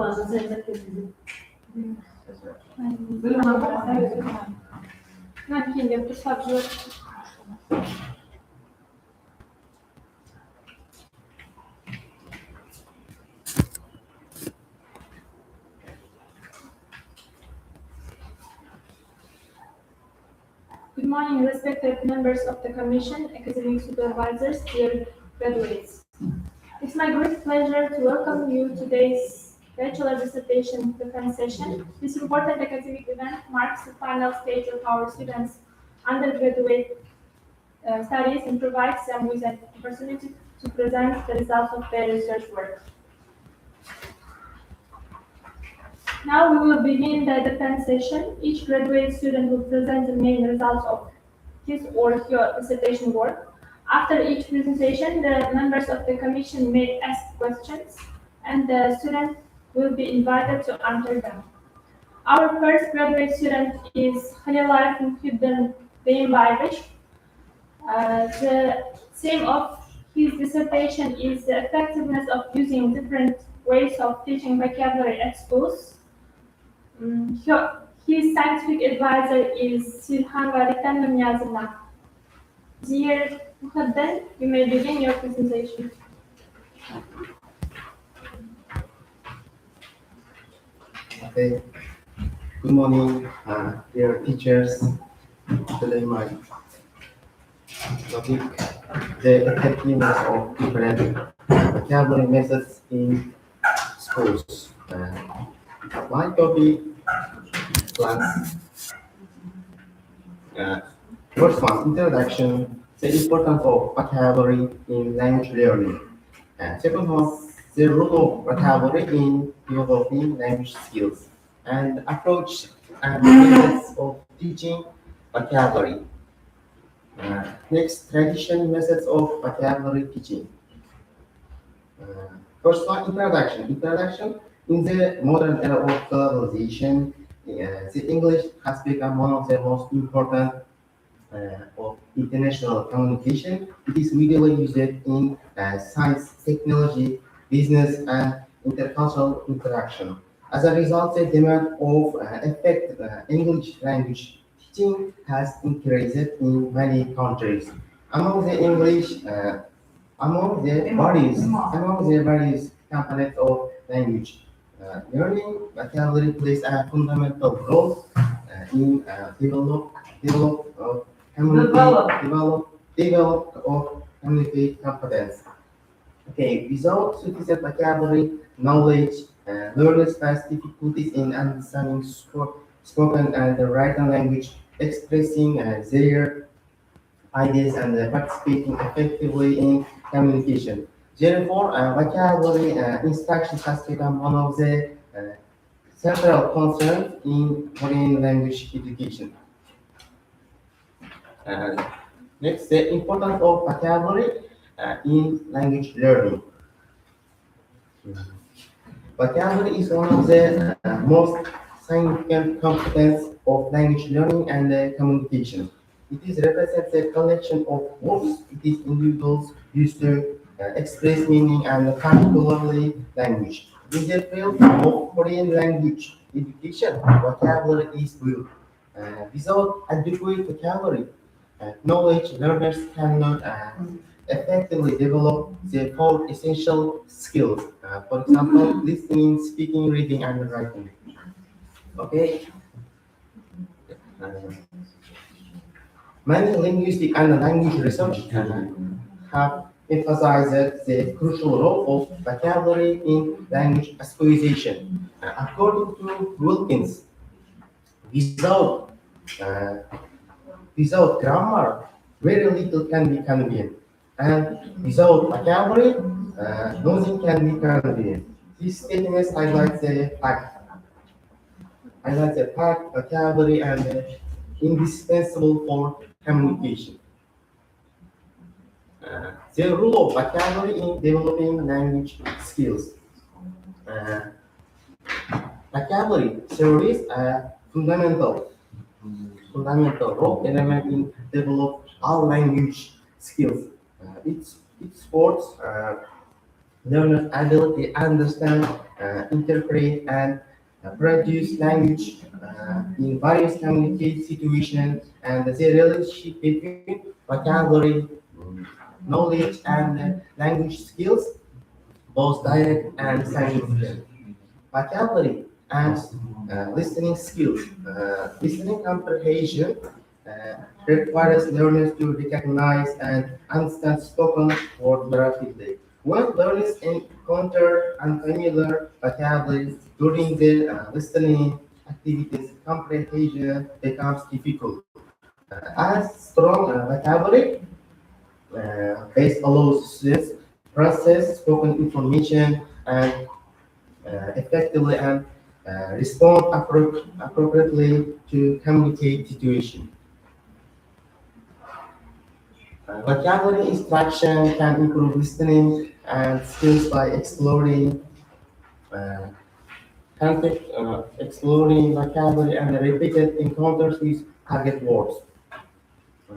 fazla sevmek de bizim. Good morning, respected members of the Commission, academic supervisors, dear graduates. It's my great pleasure to welcome you to today's Bachelor Dissertation Defense session. This important academic event marks the final stage of our students' undergraduate studies and provides them with an opportunity to present the results of their research work. Now we will begin the defense session. Each graduate student will present the main results of his or her dissertation work. After each presentation, the members of the commission may ask questions, and the student will be invited to answer them. Our first graduate student is Halilay Muhyiddin Beyimbayrish. The theme of his dissertation is the effectiveness of using different ways of teaching vocabulary at schools. His scientific advisor is Silhan Varitan Lumyazina. Dear Muhyiddin, you may begin your presentation. Okay. Good morning, dear teachers. Today my topic, the effectiveness of different vocabulary methods in schools. My topic, class. First one, introduction, the importance of vocabulary in language learning. Second one, the role of vocabulary in developing language skills. And approach and methods of teaching vocabulary. Next, traditional methods of vocabulary teaching. First one, introduction. Introduction, in the modern era of globalization, the English has become one of the most important of international communication. It is widely used in science, technology, business, and intercultural interaction. As a result, the demand of effective English language teaching has increased in many countries. Among the English, among the various components of language, learning vocabulary plays a fundamental role in develop of communicate competence. Okay, without sufficient vocabulary knowledge, learners face difficulties in understanding spoken and written language, expressing their ideas and participating effectively in communication. Therefore, vocabulary instruction has become one of the central concerns in foreign language education. Next, the importance of vocabulary in language learning. Vocabulary is one of the most significant components of language learning and communication. It is represents a collection of words it is individuals use to express meaning and particularly language. In the field of foreign language education, vocabulary is built. Without adequate vocabulary, knowledge learners cannot effectively develop the four essential skills. For example, listening, speaking, reading, and writing. Okay. Uh, Many linguistic and language research have emphasized the crucial role of vocabulary in language acquisition. According to Wilkins, without uh, without grammar, very little can be conveyed, and without vocabulary, nothing can be conveyed. This statement highlights the fact vocabulary and indispensable for communication. The role of vocabulary in developing language skills. Uh, Vocabulary serves a fundamental role element in develop all language skills. It supports learners' ability to understand, interpret, and produce language in various communication situations, and the relationship between vocabulary, knowledge, and language skills, both direct and significant. Vocabulary and listening skills. Listening comprehension requires learners to recognize and understand spoken word rapidly. When learners encounter unfamiliar vocabulary during their listening activities, comprehension becomes difficult. As strong vocabulary base allows students process spoken information and effectively and respond appropriately to communicate situation. Vocabulary instruction can improve listening and skills by exploring uh, exploring vocabulary and repeated encounters with target words. Uh,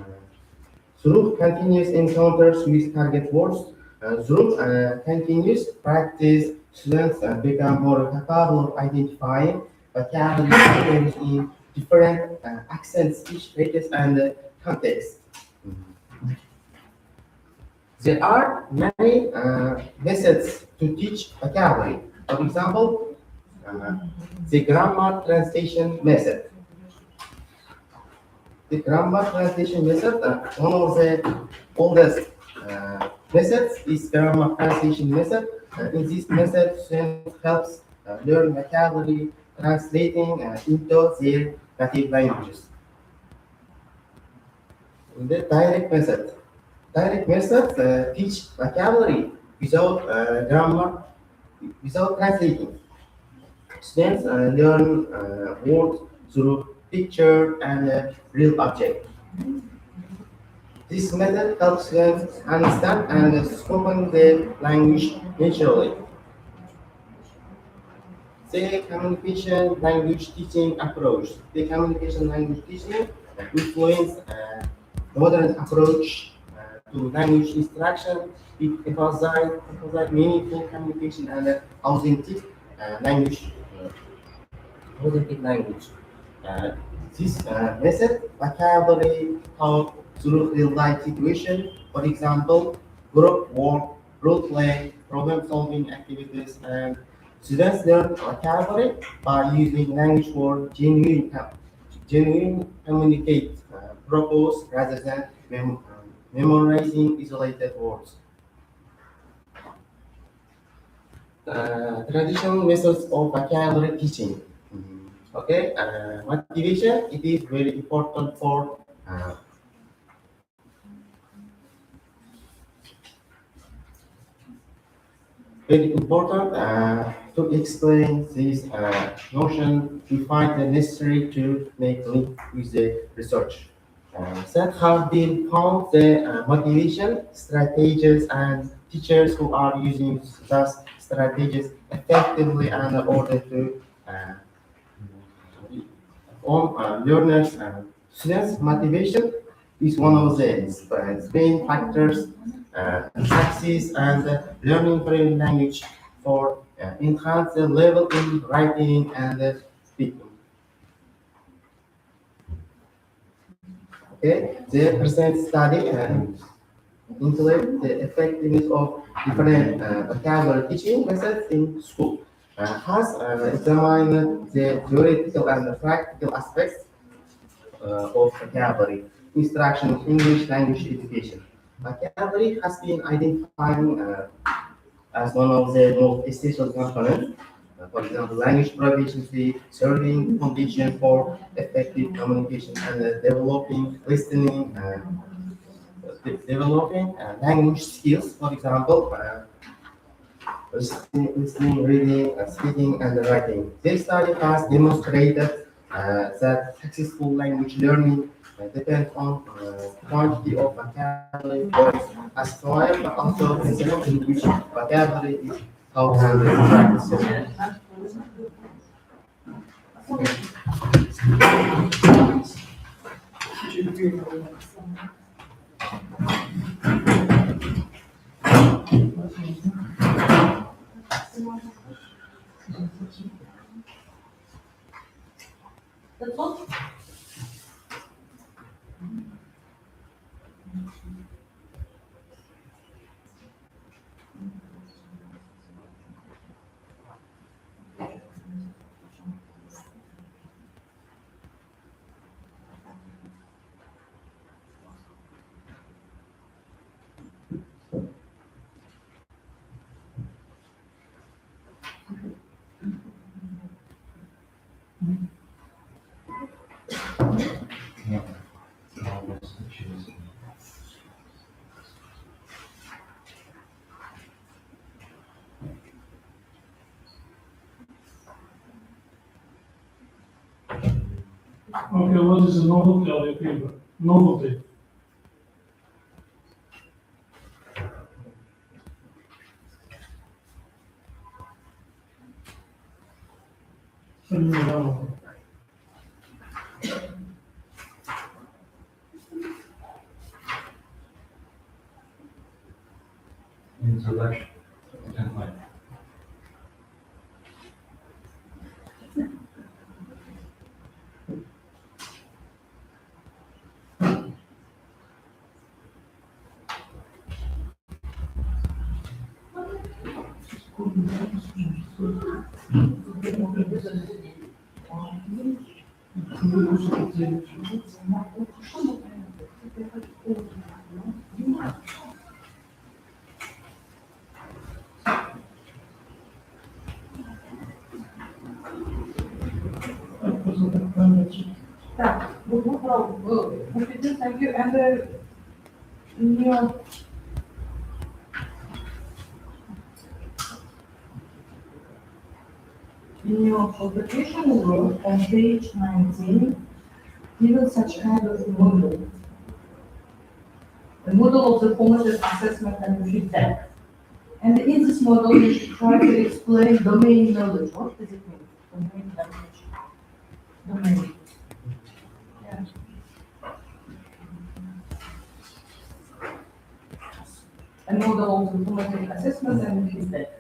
Through continuous encounters with target words, through continuous practice, students become more capable of identifying vocabulary patterns in different accents, speech ranges, and contexts. There are many methods to teach vocabulary. For example, uh, the grammar translation method. The grammar translation method, one of the oldest methods is grammar translation method. In this method, students helps learn vocabulary translating into their native languages. In the direct method teach vocabulary without grammar, without translating. Students learn words through picture and real object. This method helps students understand and spoken their language naturally. The communication language teaching approach. The communication language teaching influence modern approach to language instruction. It emphasizes meaningful communication and authentic language. Authentic language. Uh, this method vocabulary taught through real life situation, for example, group work, role play, problem solving activities, and students learn vocabulary by using language for genuine communicate purpose rather than memorizing isolated words. Traditional methods of vocabulary teaching. Okay, motivation, it is very important for very important to explain this notion. We find it necessary to make link with the research that have been found the motivation strategies and teachers who are using those strategies effectively in order to on learners and students motivation is one of the main factors success and learning foreign language for enhance the level in writing and speaking. Okay, the present study intellect the effectiveness of different vocabulary teaching methods in school. Has examined the theoretical and the practical aspects of vocabulary instruction in English language education. Vocabulary has been identified as one of the most essential components. For example, language proficiency, serving condition for effective communication, and developing listening, developing language skills. For example, listening, reading, speaking, and writing. This study has demonstrated that successful language learning depends on quantity of vocabulary words as well, but also consider in which vocabulary is how handled practice. That's all? Okay, what is a novelty of your paper? Novelty. What do you mean novelty? Introduction. Template. Так, thank you, and in your publication work on page 19, given such kind of model, the model of the formative assessment and feedback. And in this model, you should try to explain domain knowledge. What does it mean? Domain knowledge. Domain. Yeah. A model of the formative assessment and feedback.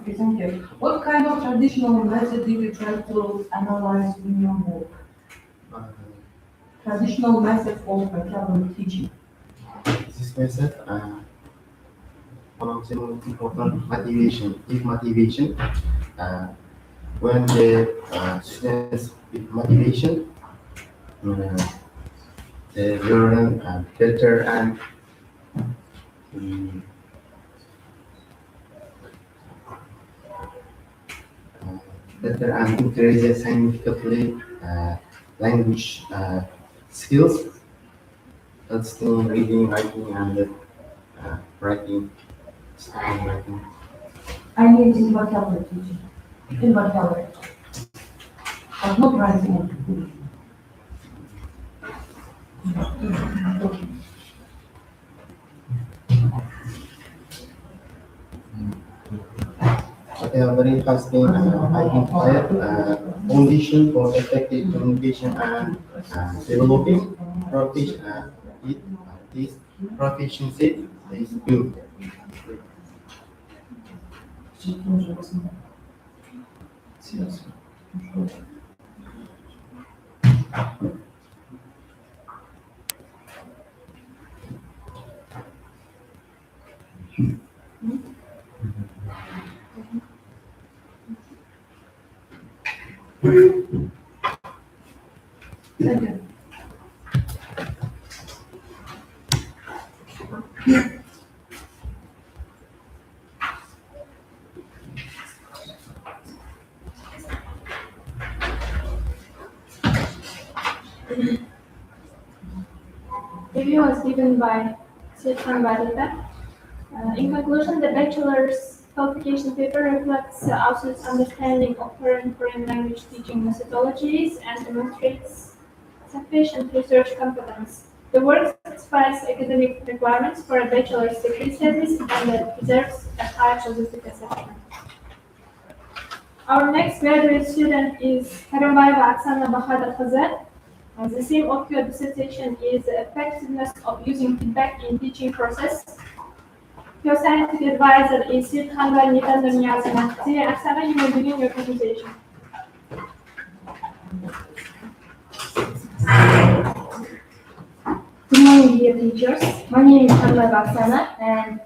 Okay, thank you. What kind of traditional method did you try to analyze in your work? Traditional method of vocabulary teaching. This method, one of the most important motivation is motivation. When the students with motivation, they learn better and um, better and increase significantly language skills. That's the reading, writing, and writing, studying, writing. I mean in vocabulary teaching. In vocabulary. But not writing. Vocabulary has been identified condition for effective communication and developing this proficiency is good. Thank you. Review was given by Stefan Varita. In conclusion, the bachelor's qualification paper reflects the author's understanding of current foreign language teaching methodologies and demonstrates sufficient research competence The work satisfies academic requirements for a bachelor's degree thesis and it deserves a high positive assessment. Our next graduate student is Karolayeva Oksana Bahadur. The theme of your dissertation is the effectiveness of using feedback in teaching process. Your scientific advisor is Sirkhanwa Nitanur Niyazina. Dear Oksana, you may begin your presentation. Good morning, dear teachers. My name is Kamla Baksana, and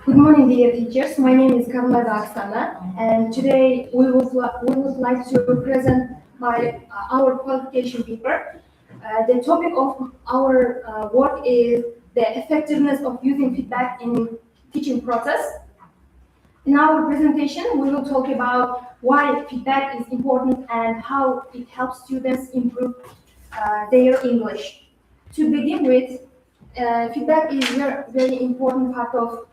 good morning, dear teachers. My name is Kamla Baksana, and today we would like to present our qualification paper. The topic of our work is the effectiveness of using feedback in teaching process. In our presentation, we will talk about why feedback is important and how it helps students improve their English. To begin with, feedback is a very important part of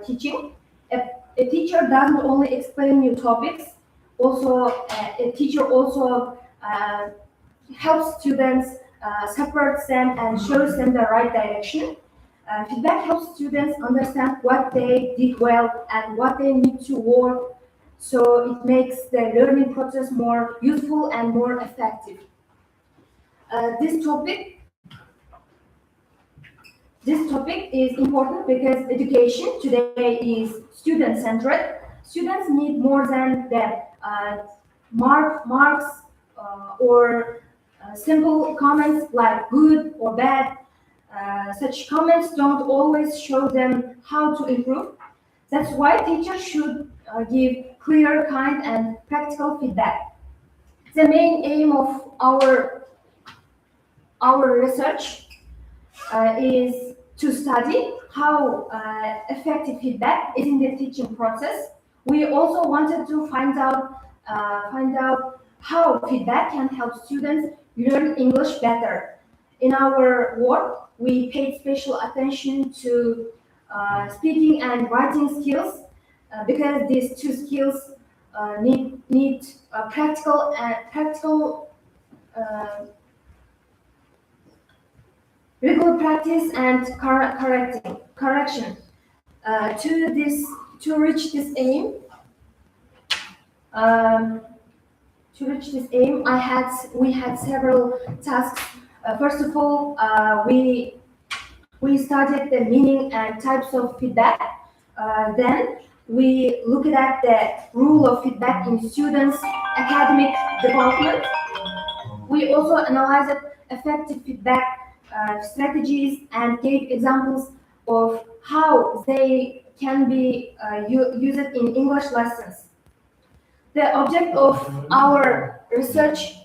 teaching. A teacher doesn't only explain new topics, also a teacher also helps students, supports them and shows them the right direction. Feedback helps students understand what they did well and what they need to work, so it makes the learning process more useful and more effective. This topic is important because education today is student-centered. Students need more than the marks or simple comments like good or bad. Such comments don't always show them how to improve. That's why teachers should give clear, kind, and practical feedback. The main aim of our research is to study how effective feedback is in the teaching process. We also wanted to find out how feedback can help students learn English better. In our work, we paid special attention to speaking and writing skills because these two skills need practical regular practice and correction. To reach this aim, we had several tasks. First of all, we studied the meaning and types of feedback. Then we looked at the role of feedback in students' academic development. We also analyzed effective feedback strategies and gave examples of how they can be used in English lessons. The object of our research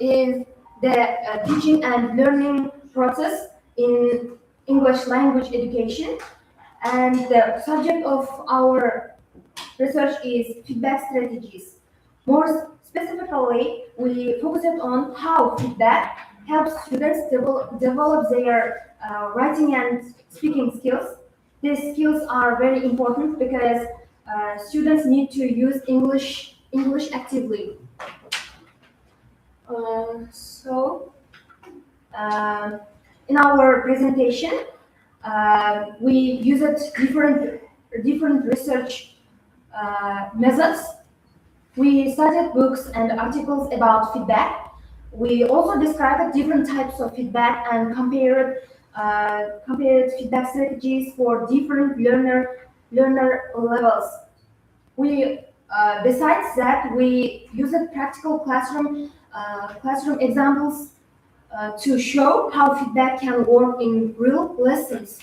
is the teaching and learning process in English language education, and the subject of our research is feedback strategies. More specifically, we focused on how feedback helps students develop their writing and speaking skills. These skills are very important because students need to use English actively. In our presentation, we used different research methods. We studied books and articles about feedback. We also described different types of feedback and compared feedback strategies for different learner levels. Besides that, we used practical classroom examples to show how feedback can work in real lessons.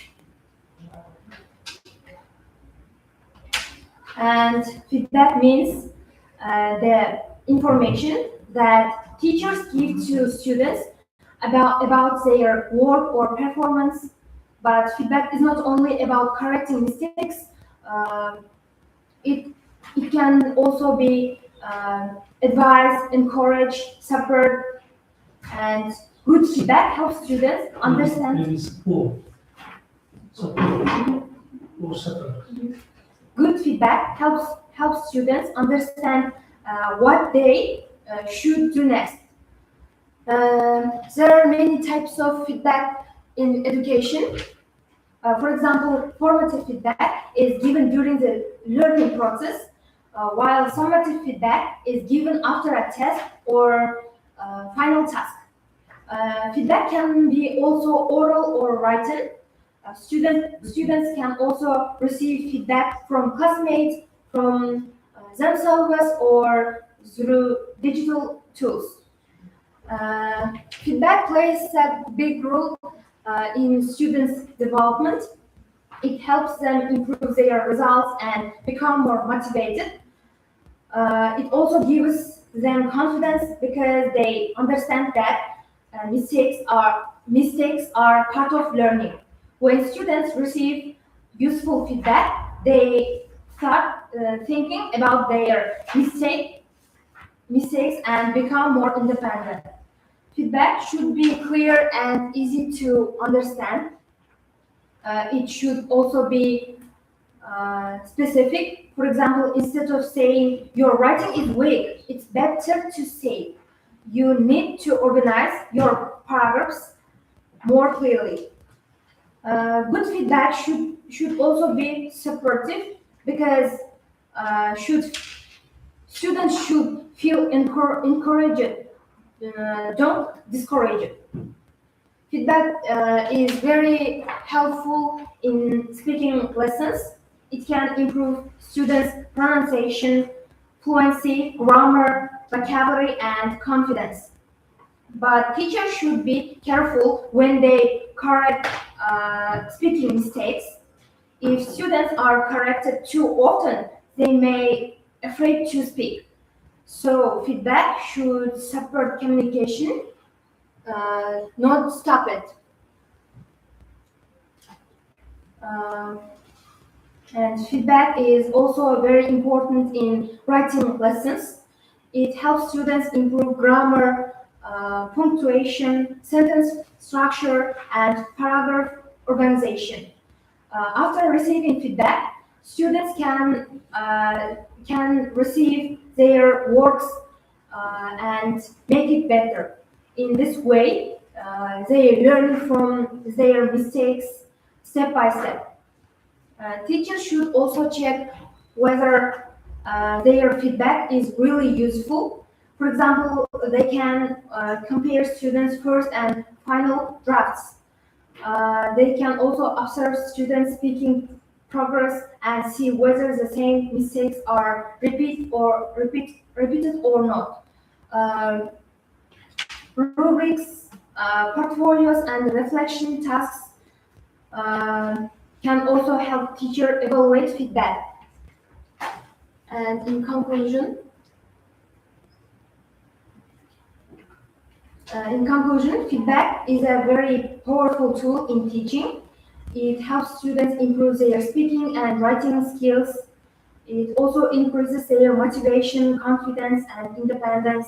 And feedback means the information that teachers give to students about their work or performance. But feedback is not only about correcting mistakes. Uh, it it can also be advise, encourage, support, and good feedback helps students understand. Maybe support. Support. Or separate. Good feedback helps students understand what they should do next. There are many types of feedback in education. For example, formative feedback is given during the learning process, while summative feedback is given after a test or final task. Feedback can be also oral or written. Students can also receive feedback from classmates, from themselves, or through digital tools. Feedback plays a big role in students' development. It helps them improve their results and become more motivated. It also gives them confidence because they understand that mistakes are part of learning. When students receive useful feedback, they start thinking about their mistakes and become more independent. Feedback should be clear and easy to understand. It should also be specific. For example, instead of saying your writing is weak, it's better to say you need to organize your paragraphs more clearly. Good feedback should also be supportive because students should feel encouraged. Don't discourage it. Feedback is very helpful in speaking lessons. It can improve students' pronunciation, fluency, grammar, vocabulary, and confidence. But teachers should be careful when they correct speaking mistakes. If students are corrected too often, they may afraid to speak. So feedback should support communication, not stop it. Uh, and feedback is also very important in writing lessons. It helps students improve grammar, punctuation, sentence structure, and paragraph organization. After receiving feedback, students can receive their works and make it better. In this way, they learn from their mistakes step by step. Teachers should also check whether their feedback is really useful. For example, they can compare students' first and final drafts. They can also observe students speaking progress and see whether the same mistakes are repeated or not. Uh, Rubrics, portfolios, and reflection tasks uh, can also help teacher evaluate feedback. And in conclusion, feedback is a very powerful tool in teaching. It helps students improve their speaking and writing skills. It also increases their motivation, confidence, and independence.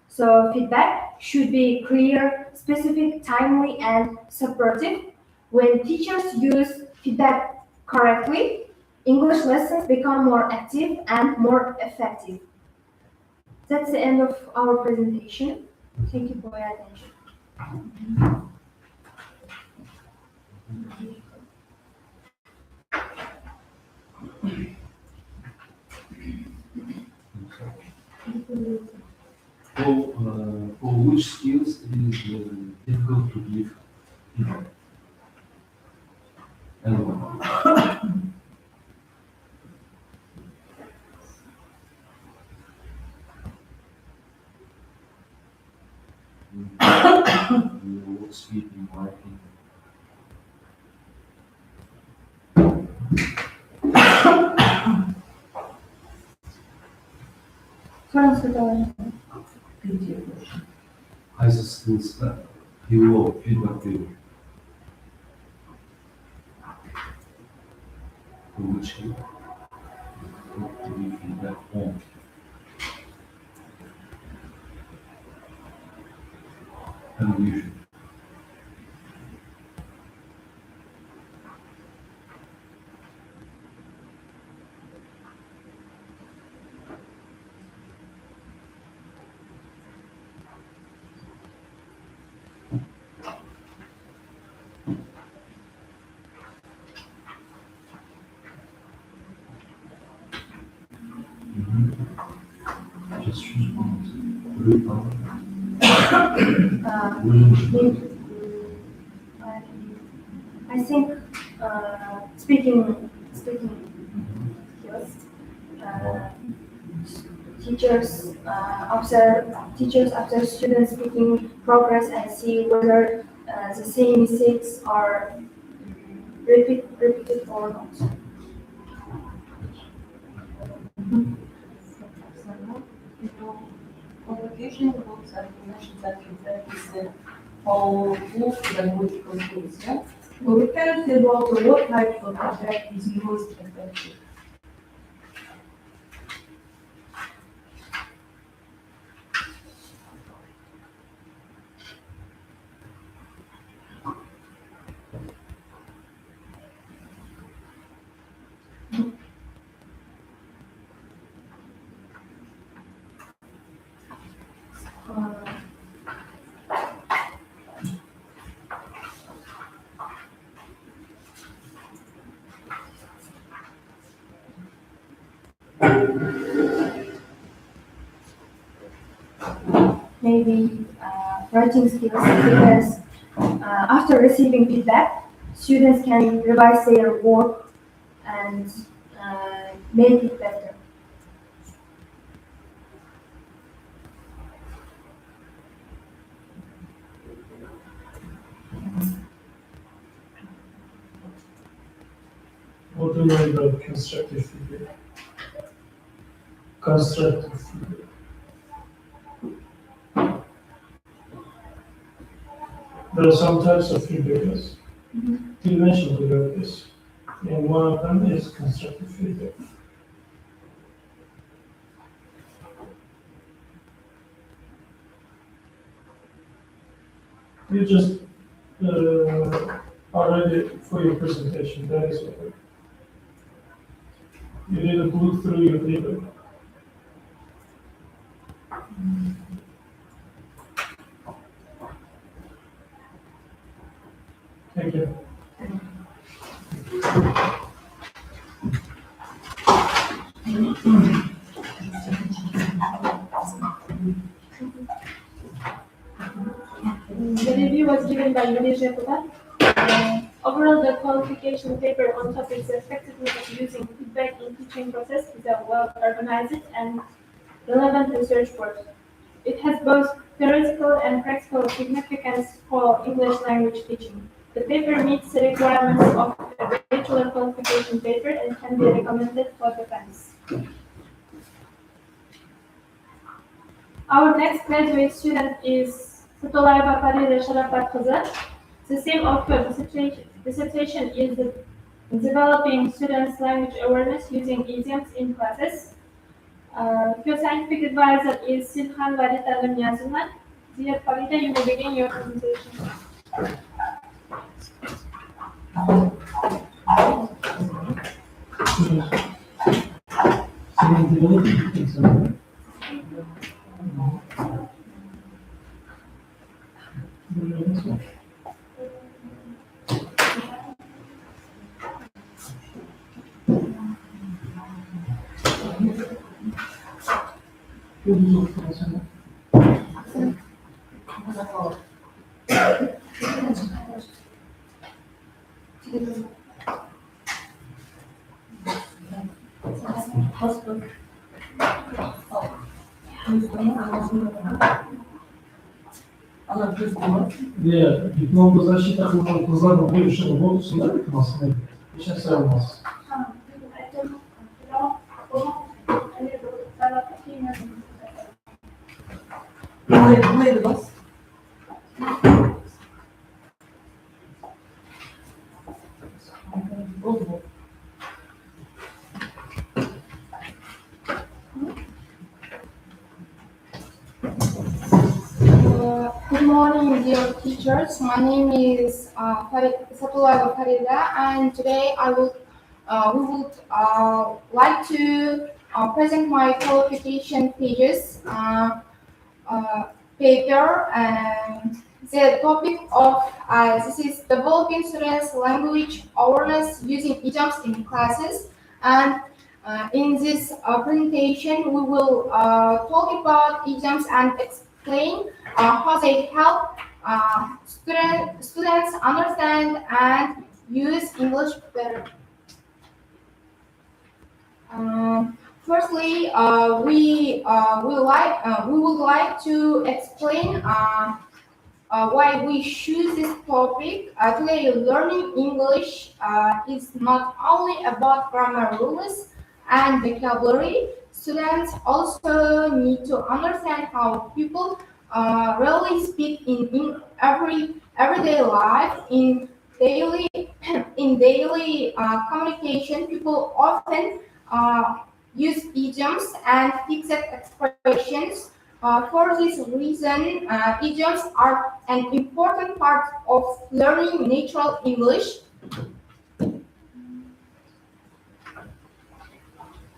So feedback should be clear, specific, timely, and supportive. When teachers use feedback correctly, English lessons become more active and more effective. That's the end of our presentation. Thank you for your attention. For which skills it is difficult to give feedback? Anyone? Speaking, writing. Fransa'da. High skills review, feedback review. For which to give feedback on. Evaluation. Just choose one. Read one. I think speaking skills. Teachers observe students speaking progress and see whether the same mistakes are repeated or not. Communication groups and information that is all group language controls, yeah? So we can say about what type of feedback is most effective. Maybe writing skills because after receiving feedback, students can revise their work and make it better. What do you mean by constructive feedback? Constructive feedback. There are some types of feedback, yes. You mentioned about this. And one of them is constructive feedback. You just are ready for your presentation, that is okay. You need to look through your paper. Thank you. The review was given by Malaysia Kubat. Overall, the qualification paper on topics effectiveness of using feedback in teaching process is a well-organized and relevant research work. It has both theoretical and practical significance for English language teaching. The paper meets the requirements of a bachelor qualification paper and can be recommended for defense. Our next graduate student is Satolay Bakari Resharafat Kızı. The theme of her dissertation is developing students' language awareness using idioms in classes. Your scientific advisor is Silhan Varita Lamyazulman. Dear Farida, you may begin your presentation. Диплом зашита кызларга коюшу болсун да ыкмасына. Эч нерсе болмос. Buraya da bas. Oldu. Good morning, dear teachers. My name is Satullah Farida, and today we would like to present my qualification pages paper. And the topic of this is developing students' language awareness using idioms in classes. And in this presentation, we will talk about idioms and explain how they help students understand and use English better. Firstly, we would like to explain why we choose this topic. Today, learning English is not only about grammar rules and vocabulary. Students also need to understand how people really speak in everyday life. In daily communication, people often use idioms and fixed expressions. For this reason, idioms are an important part of learning natural English.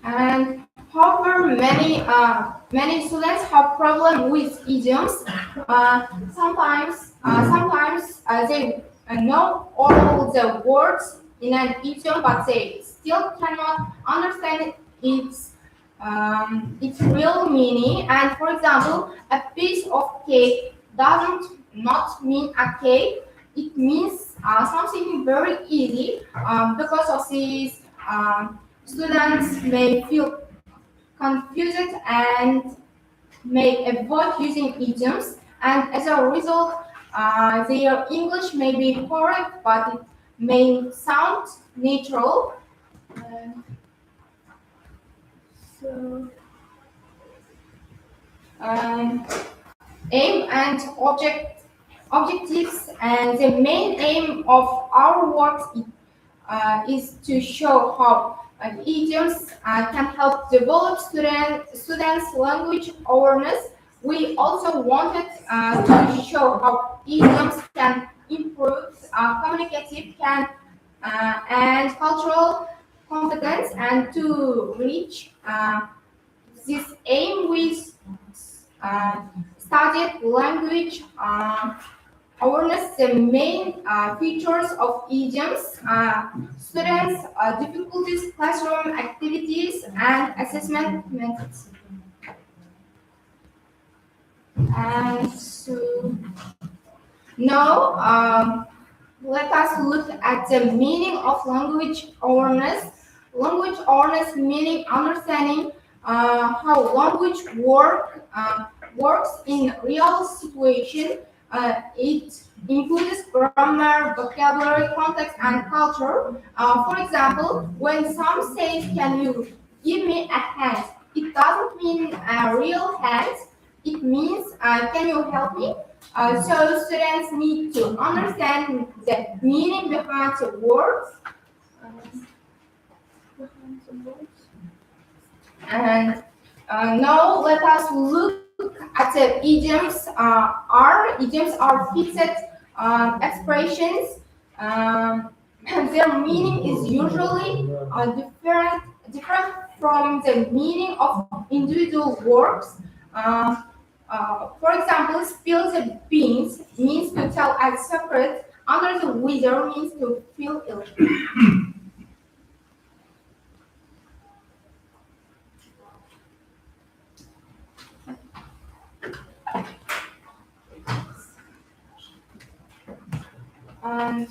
And however, many students have problem with idioms. Sometimes they know all the words in an idiom, but they still cannot understand its real meaning. And for example, a piece of cake doesn't not mean a cake. It means something very easy. Because of this, students may feel confused and may avoid using idioms. And as a result, their English may be correct, but it may sound natural. And so, aim and objectives, and the main aim of our work is to show how idioms can help develop students' language awareness. We also wanted to show how idioms can improve communicative and cultural competence. And to reach this aim, we studied language awareness, the main features of idioms, students' difficulties, classroom activities, and assessment methods. And so now let us look at the meaning of language awareness. Language awareness meaning understanding how language works in real situation. It includes grammar, vocabulary, context, and culture. For example, when some says, "Can you give me a hand?" it doesn't mean a real hand. It means, "Can you help me?" So students need to understand the meaning behind the words. And now let us look at the idioms. Idioms are fixed expressions. Their meaning is usually different from the meaning of individual words. For example, spill the beans means to tell a secret. Under the weather means to feel ill. And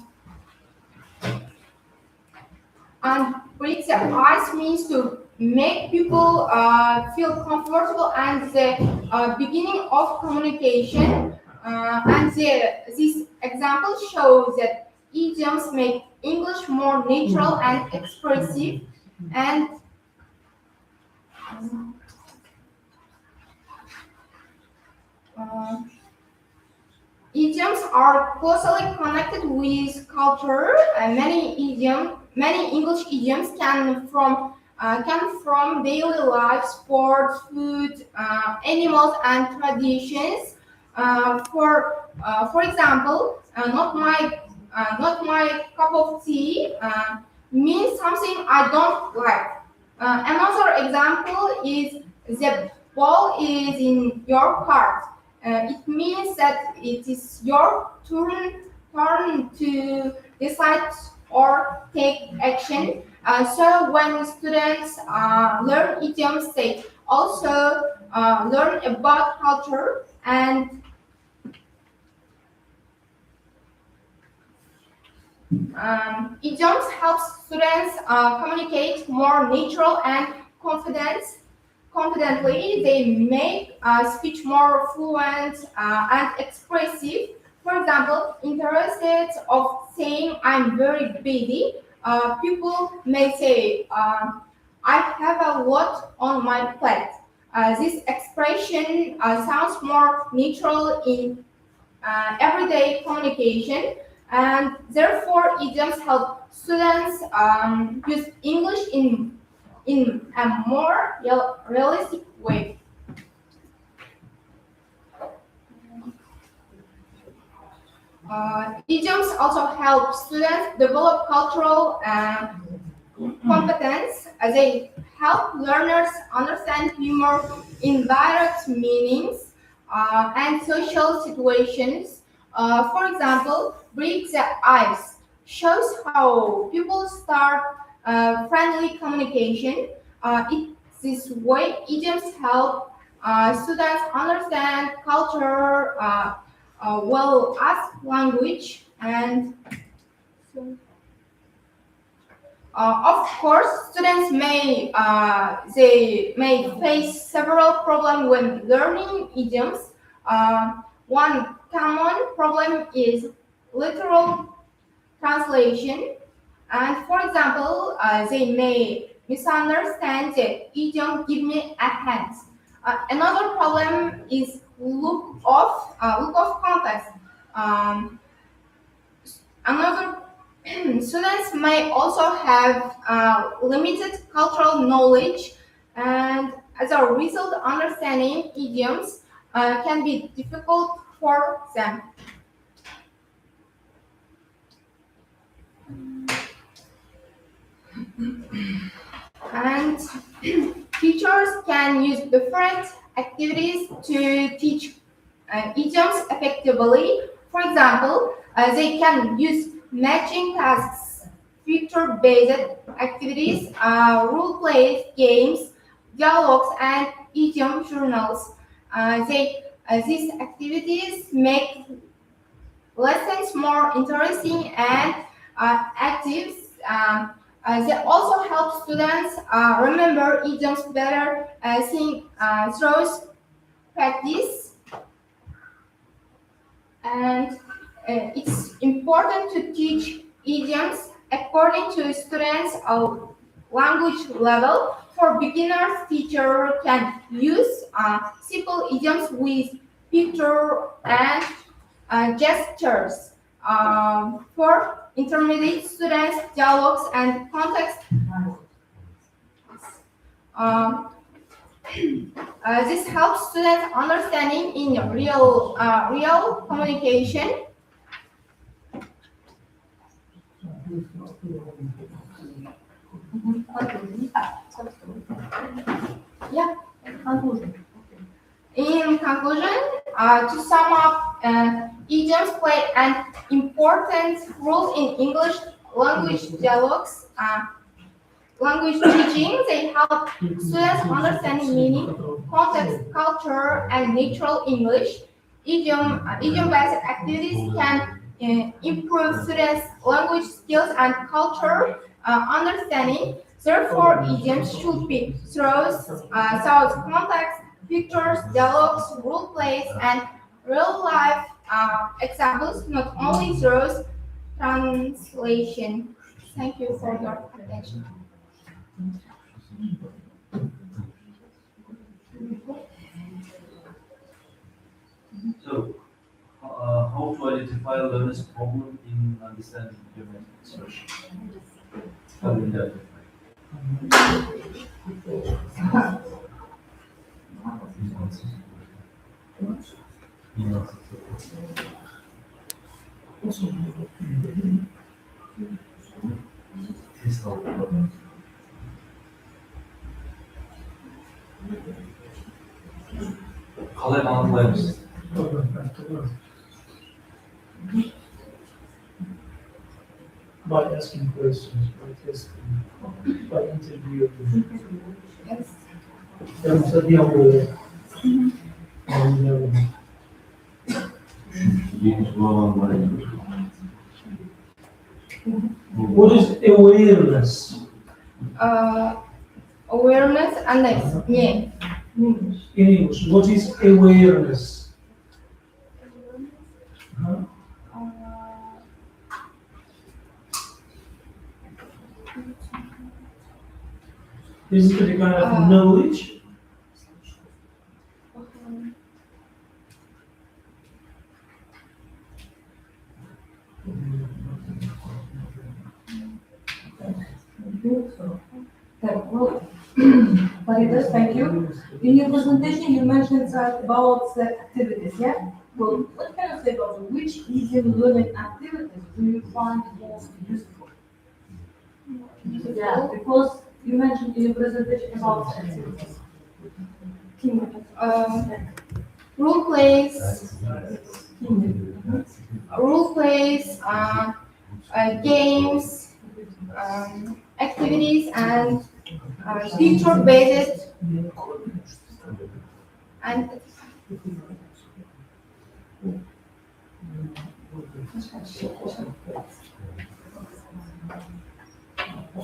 break the ice means to make people feel comfortable and the beginning of communication. This example shows that idioms make English more natural and expressive. And closely connected with culture. Many English idioms come from daily life, sports, food, animals, and traditions. For example, not my cup of tea means something I don't like. Another example is the ball is in your court. It means that it is your turn to decide or take action. So when students learn idioms, they also learn about culture and idioms help students communicate more natural and confidently. They make speech more fluent and expressive. For example, interested of saying I'm very busy, people may say I have a lot on my plate. This expression sounds more natural in everyday communication, and therefore idioms help students use English in a more realistic way. Idioms also help students develop cultural competence. They help learners understand humor, indirect meanings, and social situations. For example, break the ice shows how people start friendly communication. This way, idioms help students understand culture well as language and of course, students may face several problems when learning idioms. One common problem is literal translation, and for example, they may misunderstand the idiom "give me a hand." Another problem is look of context. Um, Another students may also have limited cultural knowledge, and as a result, understanding idioms can be difficult for them. And teachers can use different activities to teach idioms effectively. For example, they can use matching tasks, feature-based activities, role plays, games, dialogues, and idiom journals. These activities make lessons more interesting and active. They also help students remember idioms better through practice. And it's important to teach idioms according to students' language level. For beginners, teacher can use simple idioms with picture and gestures. For intermediate students, dialogues and context. Um, this helps students understanding in real communication. Yeah. In conclusion, to sum up, idioms play an important role in English language dialogues. Language teaching, they help students understand meaning, context, culture, and natural English. Idiom-based activities can improve students' language skills and culture understanding. Therefore, idioms should be through context, pictures, dialogues, role plays, and real-life examples, not only through translation. Thank you for your attention. So, how to identify identify learners' problem in understanding idiomatic expression. How will you identify? Kalay anlatılır. By asking questions, by testing, by interviewing. Yes. Then study on the level. What is awareness? Awareness and next. Yeah. In English, what is awareness? Huh? Is it a kind of knowledge? Well, Farida, thank you. In your presentation, you mentioned that about the activities, yeah? Well, what can you say about which easy learning activities do you find most useful? Yeah, because you mentioned in your presentation about the activities. Role plays, games, activities, and picture-based and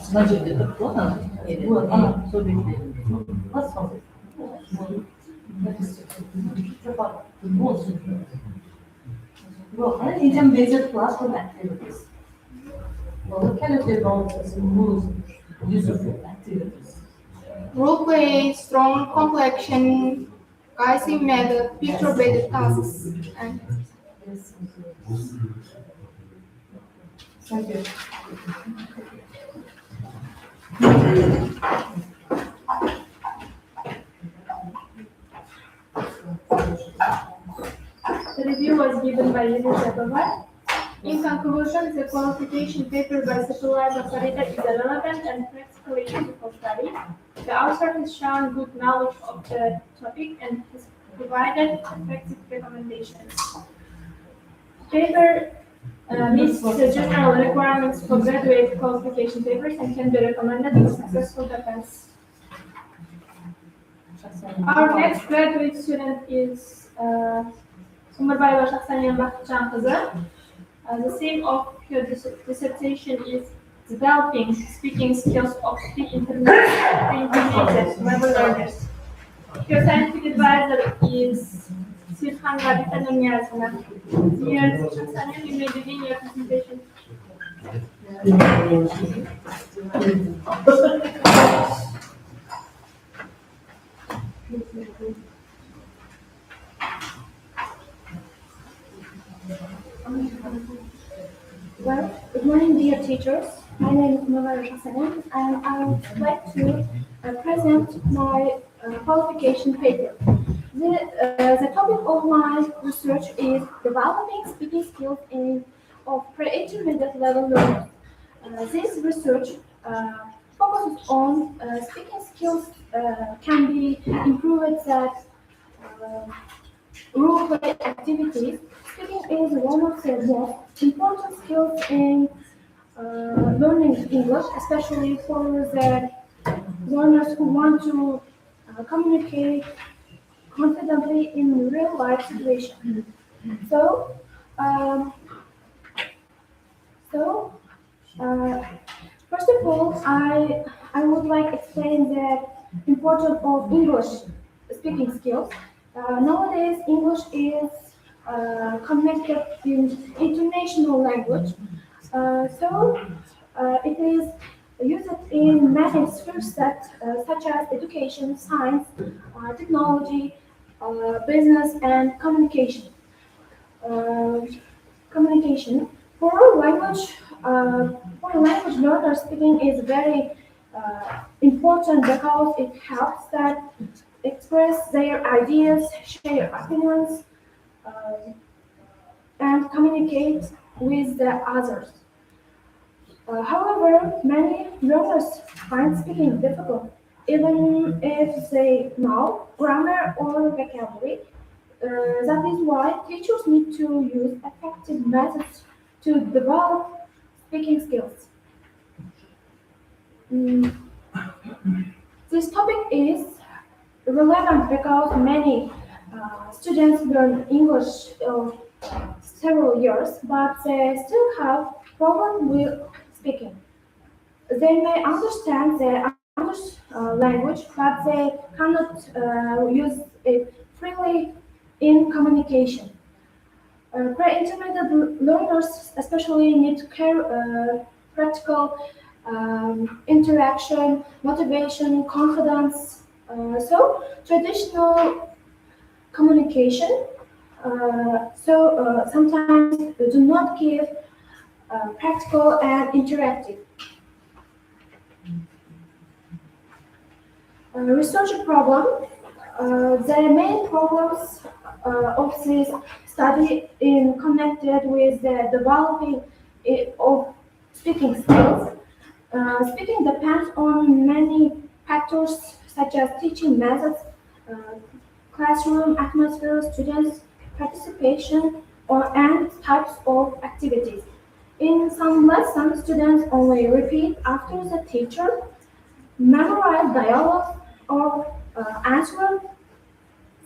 Значит, это план? Вот, well, I need major classroom activities. Well, what kind of developments the most useful activities? role play, strong complexion, guiding method, picture-based tasks, and Thank you. The review was given by Yunus Abawat. In conclusion, the qualification paper by Supervisor Farida is a relevant and practically useful study. The author has shown good knowledge of the topic and has provided effective recommendations. Paper meets the general requirements for graduate qualification papers and can be recommended for successful defense. Our next graduate student is Umurbayeva Şahsaniyan Bakhtjan kızı. The theme of her dissertation is developing speaking skills of pre-intermediate level learners. Her scientific advisor is Sirhan Rabita Nurniyazovna. Dear Şahsaniyan, you may begin your presentation. Well, good morning, dear teachers. My name is Umurbayeva Şahsaniyan, and I would like to present my qualification paper. The topic of my research is developing speaking skills of pre-intermediate level learners. This research focuses on speaking skills can be improved that role play activities. Speaking is one of the most important skills in learning English, especially for the learners who want to communicate confidently in real life situations. So, first of all, I would like to explain the importance of English speaking skills. Nowadays, English is connected in international language, it is used in many spheres such as education, science, technology, business, and communication. communication. For language learners, speaking is very important because it helps them express their ideas, share opinions, uh, and communicate with the others. However, many learners find speaking difficult, even if they know grammar or vocabulary. That is why teachers need to use effective methods to develop speaking skills. Mm, This topic is relevant because many students learn English several years, but they still have problem with speaking. They may understand the language, but they cannot use it freely in communication. Pre-intermediate learners especially need practical interaction, motivation, confidence. So traditional communication sometimes do not give practical and interactive. Research problem. The main problems of this study in connected with the developing of speaking skills. Speaking depends on many factors such as teaching methods, uh, classroom atmosphere, students' participation, and types of activities. In some lessons, students only repeat after the teacher, memorize dialogue, or answer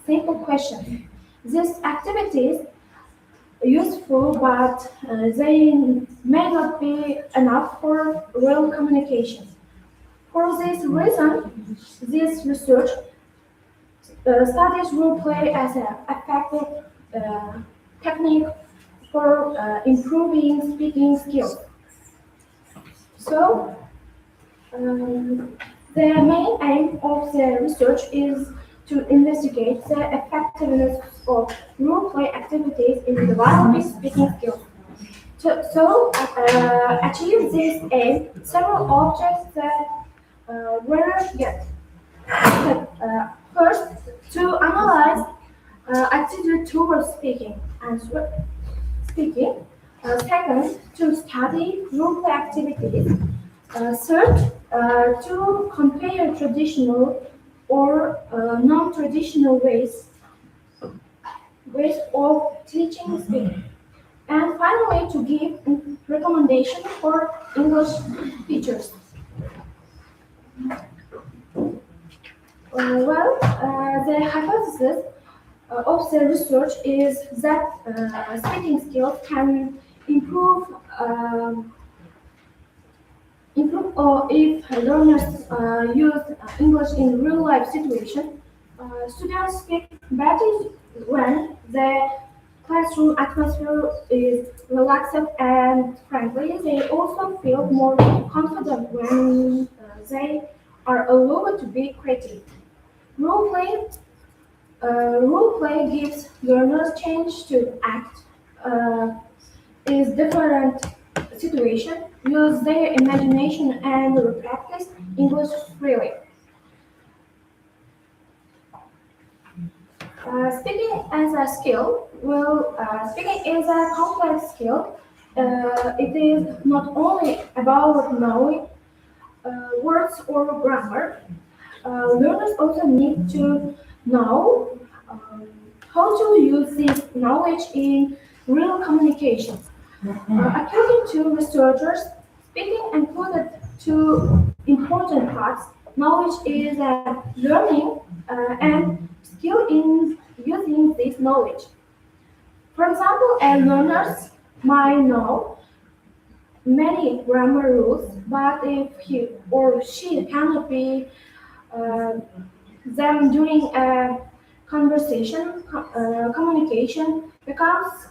simple questions. These activities are useful, but they may not be enough for real communication. For this reason, this research studies role play as an effective uh, technique for improving speaking skills. So, the main aim of the research is to investigate the effectiveness of role play activities in developing speaking skills. To achieve this aim, several objects that were get. First, to analyze attitude towards speaking and speaking. Second, to study role play activities. Third, to compare traditional or non-traditional ways of teaching speaking. And finally, to give recommendation for English teachers. The hypothesis of the research is that speaking skills can improve if learners use English in real life situations. Students speak better when the classroom atmosphere is relaxed and friendly. They also feel more confident when they are allowed to be creative. Role play, role play gives learners chance to act is different situation, use their imagination and practice English freely. Speaking as a skill, speaking is a complex skill. It is not only about knowing words or grammar. Learners also need to know how to use this knowledge in real communication. According to researchers, speaking included two important parts. Knowledge is a learning and skill in using this knowledge. For example, a learner might know many grammar rules, but if he or she cannot be uh, them during a conversation, communication becomes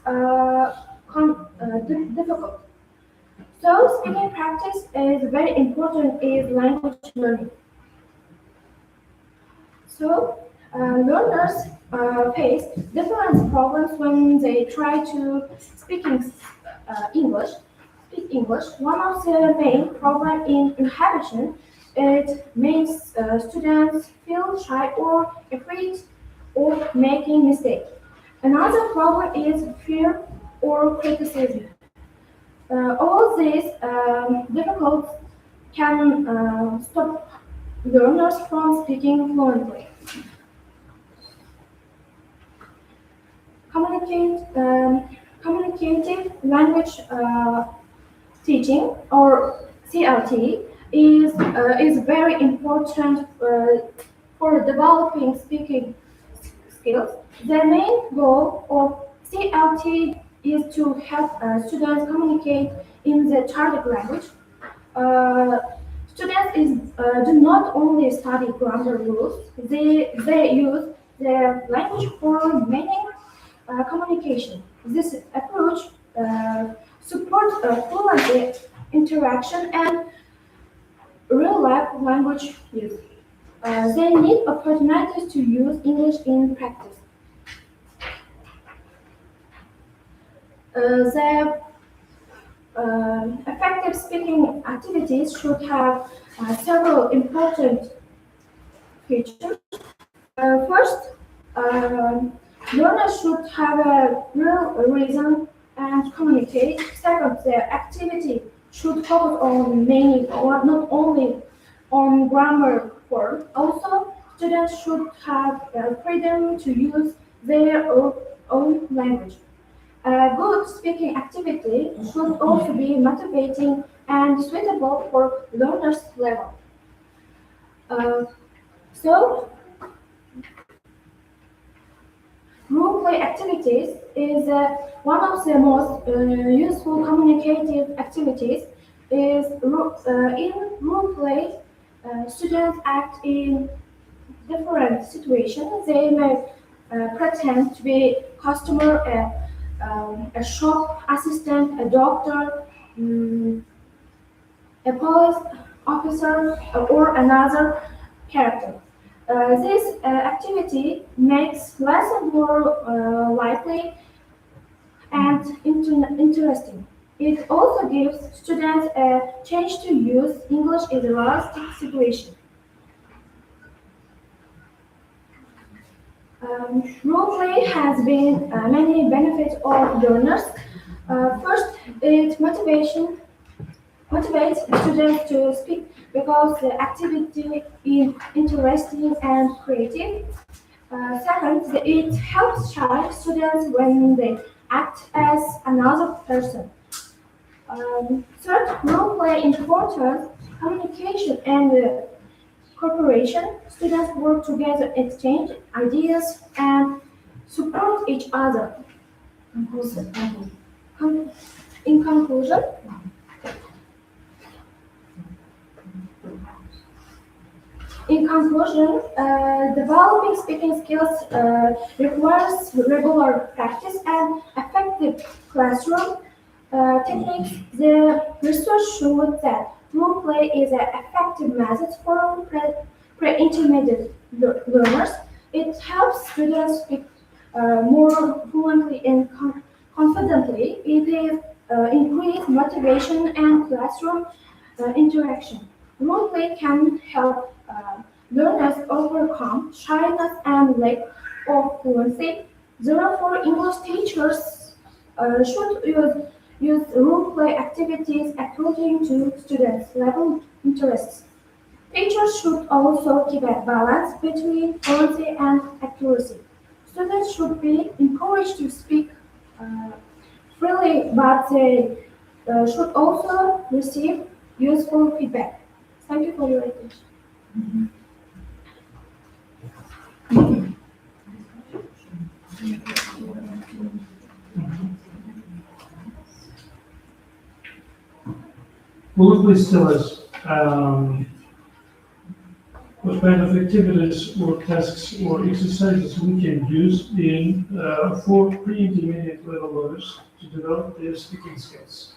difficult. So speaking practice is very important in language learning. So Learners face different problems when they try to English. Speak English. One of the main problems in inhibition, it makes students feel shy or afraid of making mistakes. Another problem is fear or criticism. All these difficulties can stop learners from speaking fluently. Communicative language teaching, or CLT, is very important for developing speaking skills. The main goal of CLT is to help students communicate in the target language. Uh, do not only study grammar rules, they use the language for meaning communication. This approach supports fluent interaction and real-life language use. They need opportunities to use English in practice. The effective speaking activities should have several important features. First, learners should have a real reason and communicate. Second, the activity should focus on meaning or not only on grammar form. Also, students should have freedom to use their own language. A good speaking activity should also be motivating and suitable for learners' level. Uh, so, role play activities is one of the most useful communicative activities. In role play, students act in different situations. They may pretend to be customer, a shop assistant, a doctor, a police officer, or another character. This activity makes lesson more lively and interesting. It also gives students a chance to use English in a realistic situation. Role-play has been many benefits of learners. First, it motivates students to speak because the activity is interesting and creative. Second, it helps shy students when they act as another person. Third, role-play importance, communication and cooperation. Students work together, exchange ideas, and support each other. Con- In conclusion, developing speaking skills requires regular practice and effective classroom techniques. The research showed that role play is an effective method for pre-intermediate learners. It helps students speak more fluently and confidently. It is increase motivation and classroom interaction. Role play can help learners overcome shyness and lack of fluency. Therefore, English teachers should use role play activities according to students' level interests. Teachers should also keep a balance between fluency and accuracy. Students should be encouraged to speak uh, freely, but they should also receive useful feedback. Thank you for your attention. Will you please tell us what kind of activities or tasks or exercises we can use in for pre-intermediate level learners to develop their speaking skills?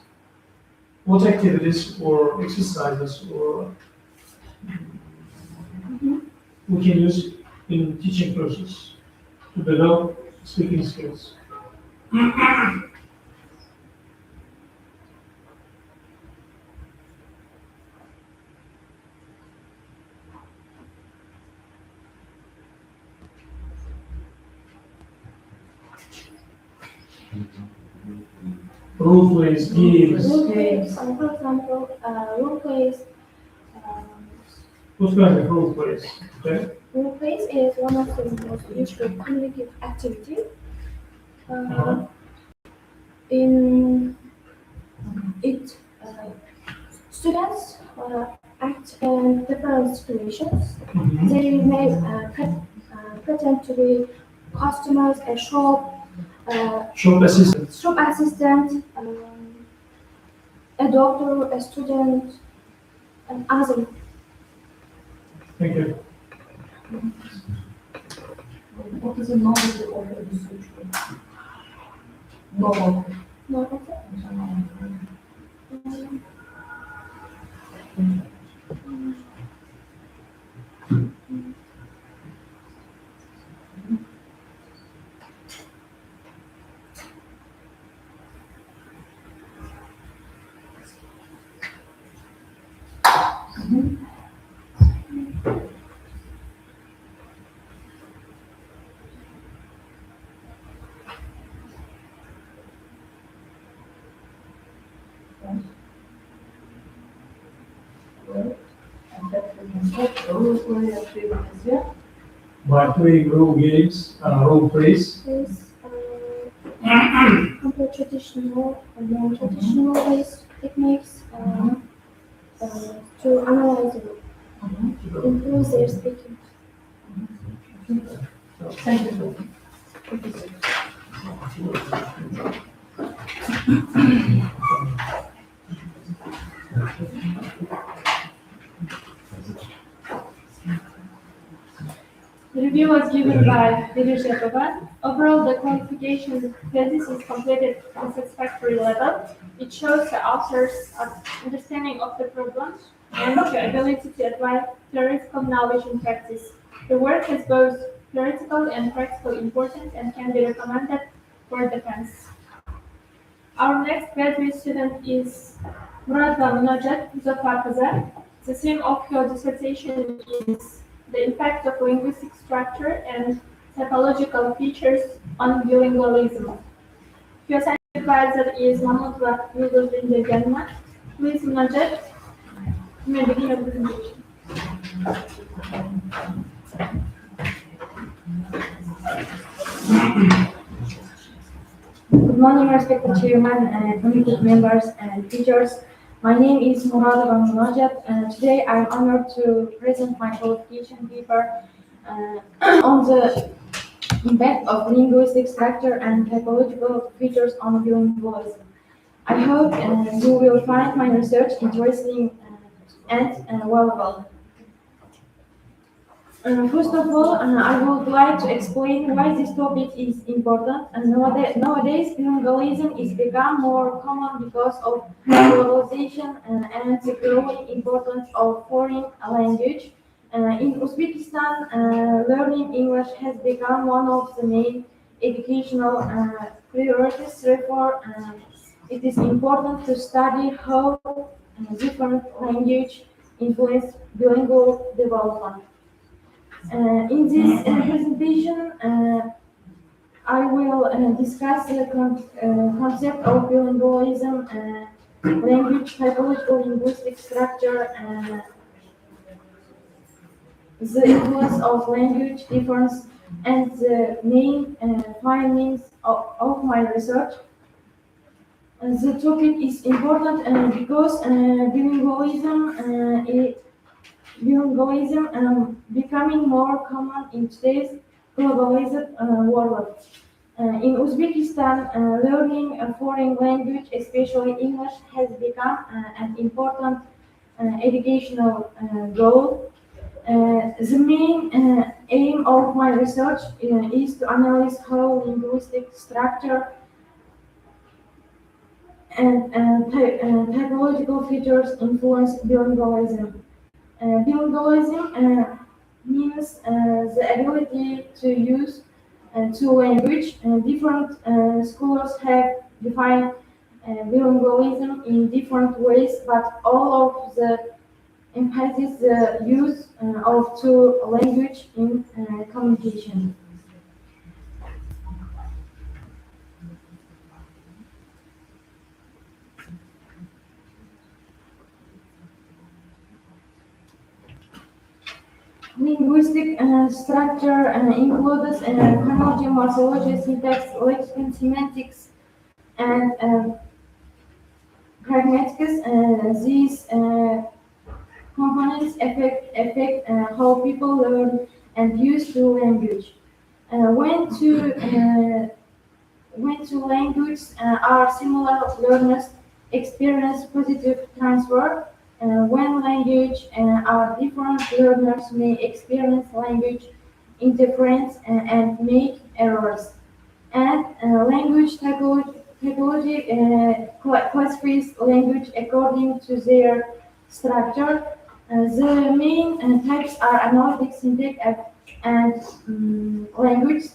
What activities or exercises or we can use in teaching process to develop speaking skills. Role plays, games. Role plays, for example, role plays. What kind of role plays? Okay. Role plays is one of the most useful communicative activity. In it, students act in different situations. Mhm. They may pretend to be customers, a Shop assistant. shop assistant, a doctor, a student, and other. Thank you. What is the knowledge of the research? Novel. No, By playing role games, role plays. Plays compare traditional and non-traditional ways techniques to analyze it, improve their speaking. Thank you. The review was given by leadership event. Overall, the qualification thesis is completed at a satisfactory level. It shows the author's understanding of the problems and the ability to apply theoretical knowledge in practice. The work has both theoretical and practical importance and can be recommended for defense. Our next graduate student is Murad Munajat Muzaffar. The theme of your dissertation is the impact of linguistic structure and typological features on bilingualism. Your scientific advisor is Mahmoud Yıldız Ganma. Please, Munajat, you may begin your presentation. Good morning, respected chairman and committee members and teachers. My name is Murad Munajat, and today I'm honored to present my qualification paper on the impact of linguistic structure and typological features on bilingualism. I hope you will find my research interesting and valuable. First of all, I would like to explain why this topic is important. And nowadays, bilingualism is become more common because of globalization and the growing importance of foreign language. In Uzbekistan, learning English has become one of the main educational priorities. Therefore, it is important to study how different language influence bilingual development. In this presentation, I will discuss the concept of bilingualism, language typological linguistic structure, the influence of language difference, and the main findings of my research. The topic is important because bilingualism becoming more common in today's globalized world. In Uzbekistan, learning a foreign language, especially English, has become an important educational goal. The main aim of my research is to analyze how linguistic structure and typological features influence bilingualism. Bilingualism means the ability to use two language. Different scholars have defined bilingualism in different ways, but all of the emphasize the use of two language in communication. Linguistic structure includes phonology, morphology, syntax, lexicon, semantics, and pragmatics. These components affect how people learn and use the language. When two languages are similar, learners experience positive transfer. When languages are different, learners may experience language interference and make errors. And language typology classifies language according to their structure. The main types are analytic, syntactic, and language.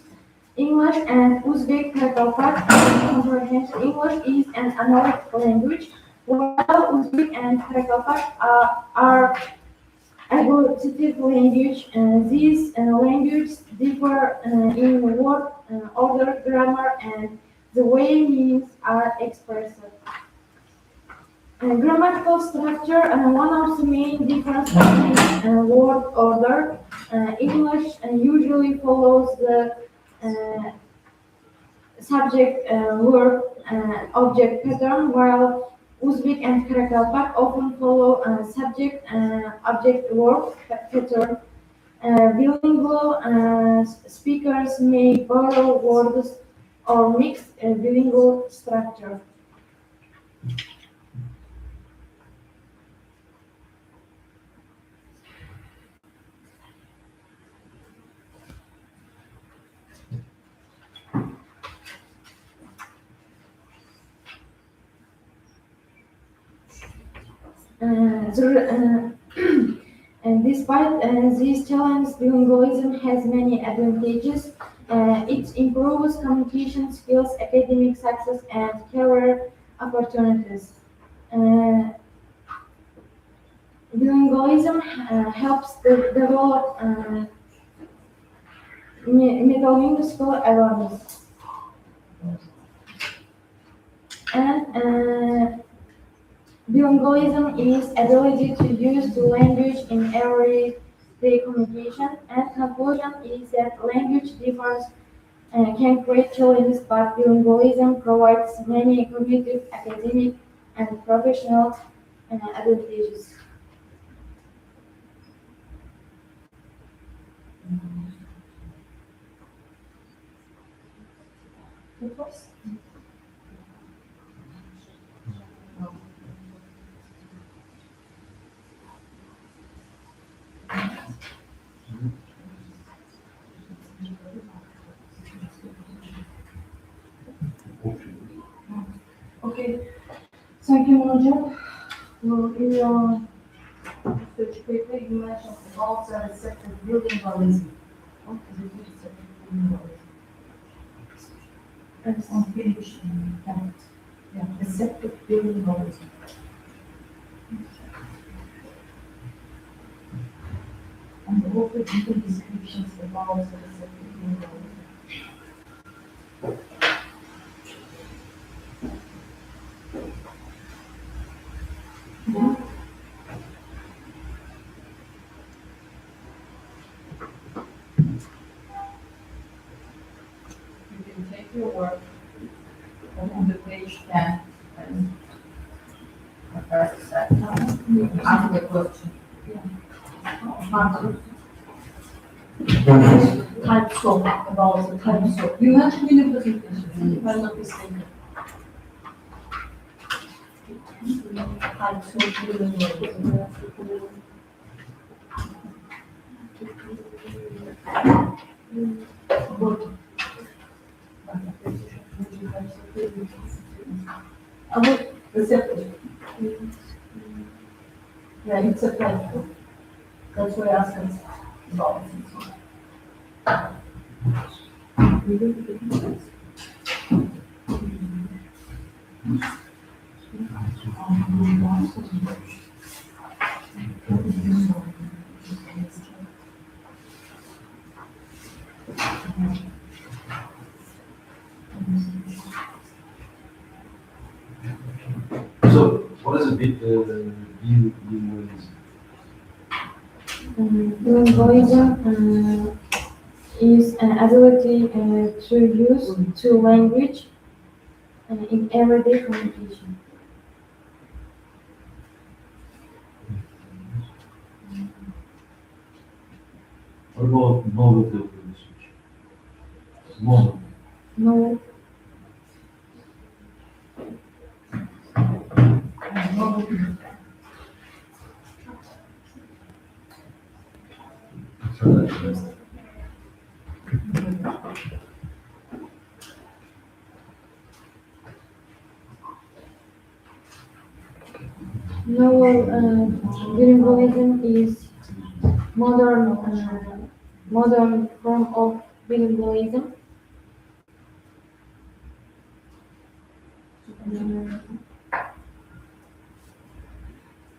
English and Uzbek Tagalog comprehension. English is an analytic language, while Uzbek and Tagalog are evolutive language. These languages differ in word order, grammar, and the way meanings are expressed. Grammatical structure, one of the main differences is word order. English usually follows the uh, subject verb object pattern, while Uzbek and Karakalpak often follow subject object verb pattern. Bilingual speakers may borrow words or mix bilingual structure. And despite these challenges, bilingualism has many advantages. It improves communication skills, academic success, and career opportunities. Uh, Bilingualism helps develop metalingual awareness. And bilingualism is ability to use the language in everyday communication. And conclusion is that language difference can create challenges, but bilingualism provides many cognitive, academic, and professional advantages. Okay, thank you, Moja. Well, in your research paper, you mentioned about the receptive bilingualism. What is it, receptive bilingualism? It's on page 10. Yeah, receptive bilingualism. And also detailed descriptions about the receptive bilingualism. You can take your work on the page 10 and ask the question. Types of, about the types of, you mentioned in your presentation, if I'm not mistaken. Types of bilingualism. About receptive. Yeah, it's a type. That's why I asked. So, what is a bit bilingualism? Bilingualism is an ability to use two languages in everyday communication. What about novelty of the research? Novel. No, bilingualism is modern form of bilingualism.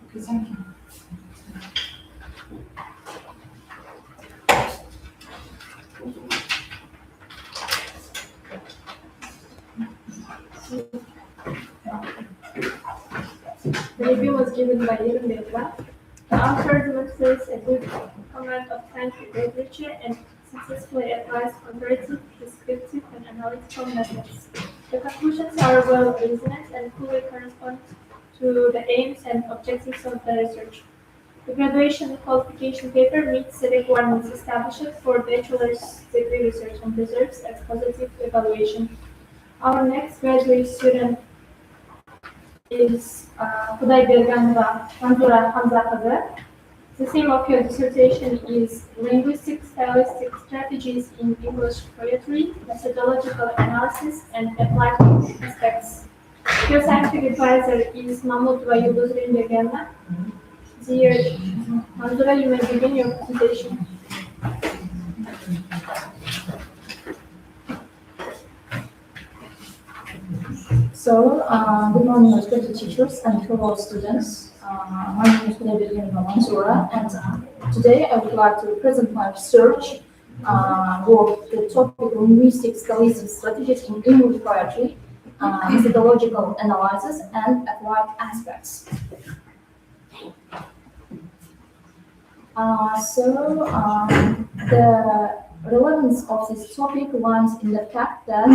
Okay, thank you. The review was given by Irene Belva. The author demonstrates a good command of scientific literature and successfully applies comparative, descriptive, and analytical methods. The conclusions are well reasoned and fully correspond to the aims and objectives of the research. The graduation qualification paper meets the requirements established for bachelor's degree research and deserves a positive evaluation. Our next graduate student is Kuday Berganova Manzura Hamzakazı. The theme of your dissertation is Linguistic Stylistic Strategies in English Poetry, Methodological Analysis, and Applied Aspects. Your scientific advisor is Mahmut Yıldız Berganova. Dear Manzura, you may begin your presentation. So, good morning, respected teachers and fellow students. My name is Kuday Manzura, and today I would like to present my research work, the topic linguistic stylistic strategies in English poetry, methodological analysis, and applied aspects. The relevance of this topic lies in the fact that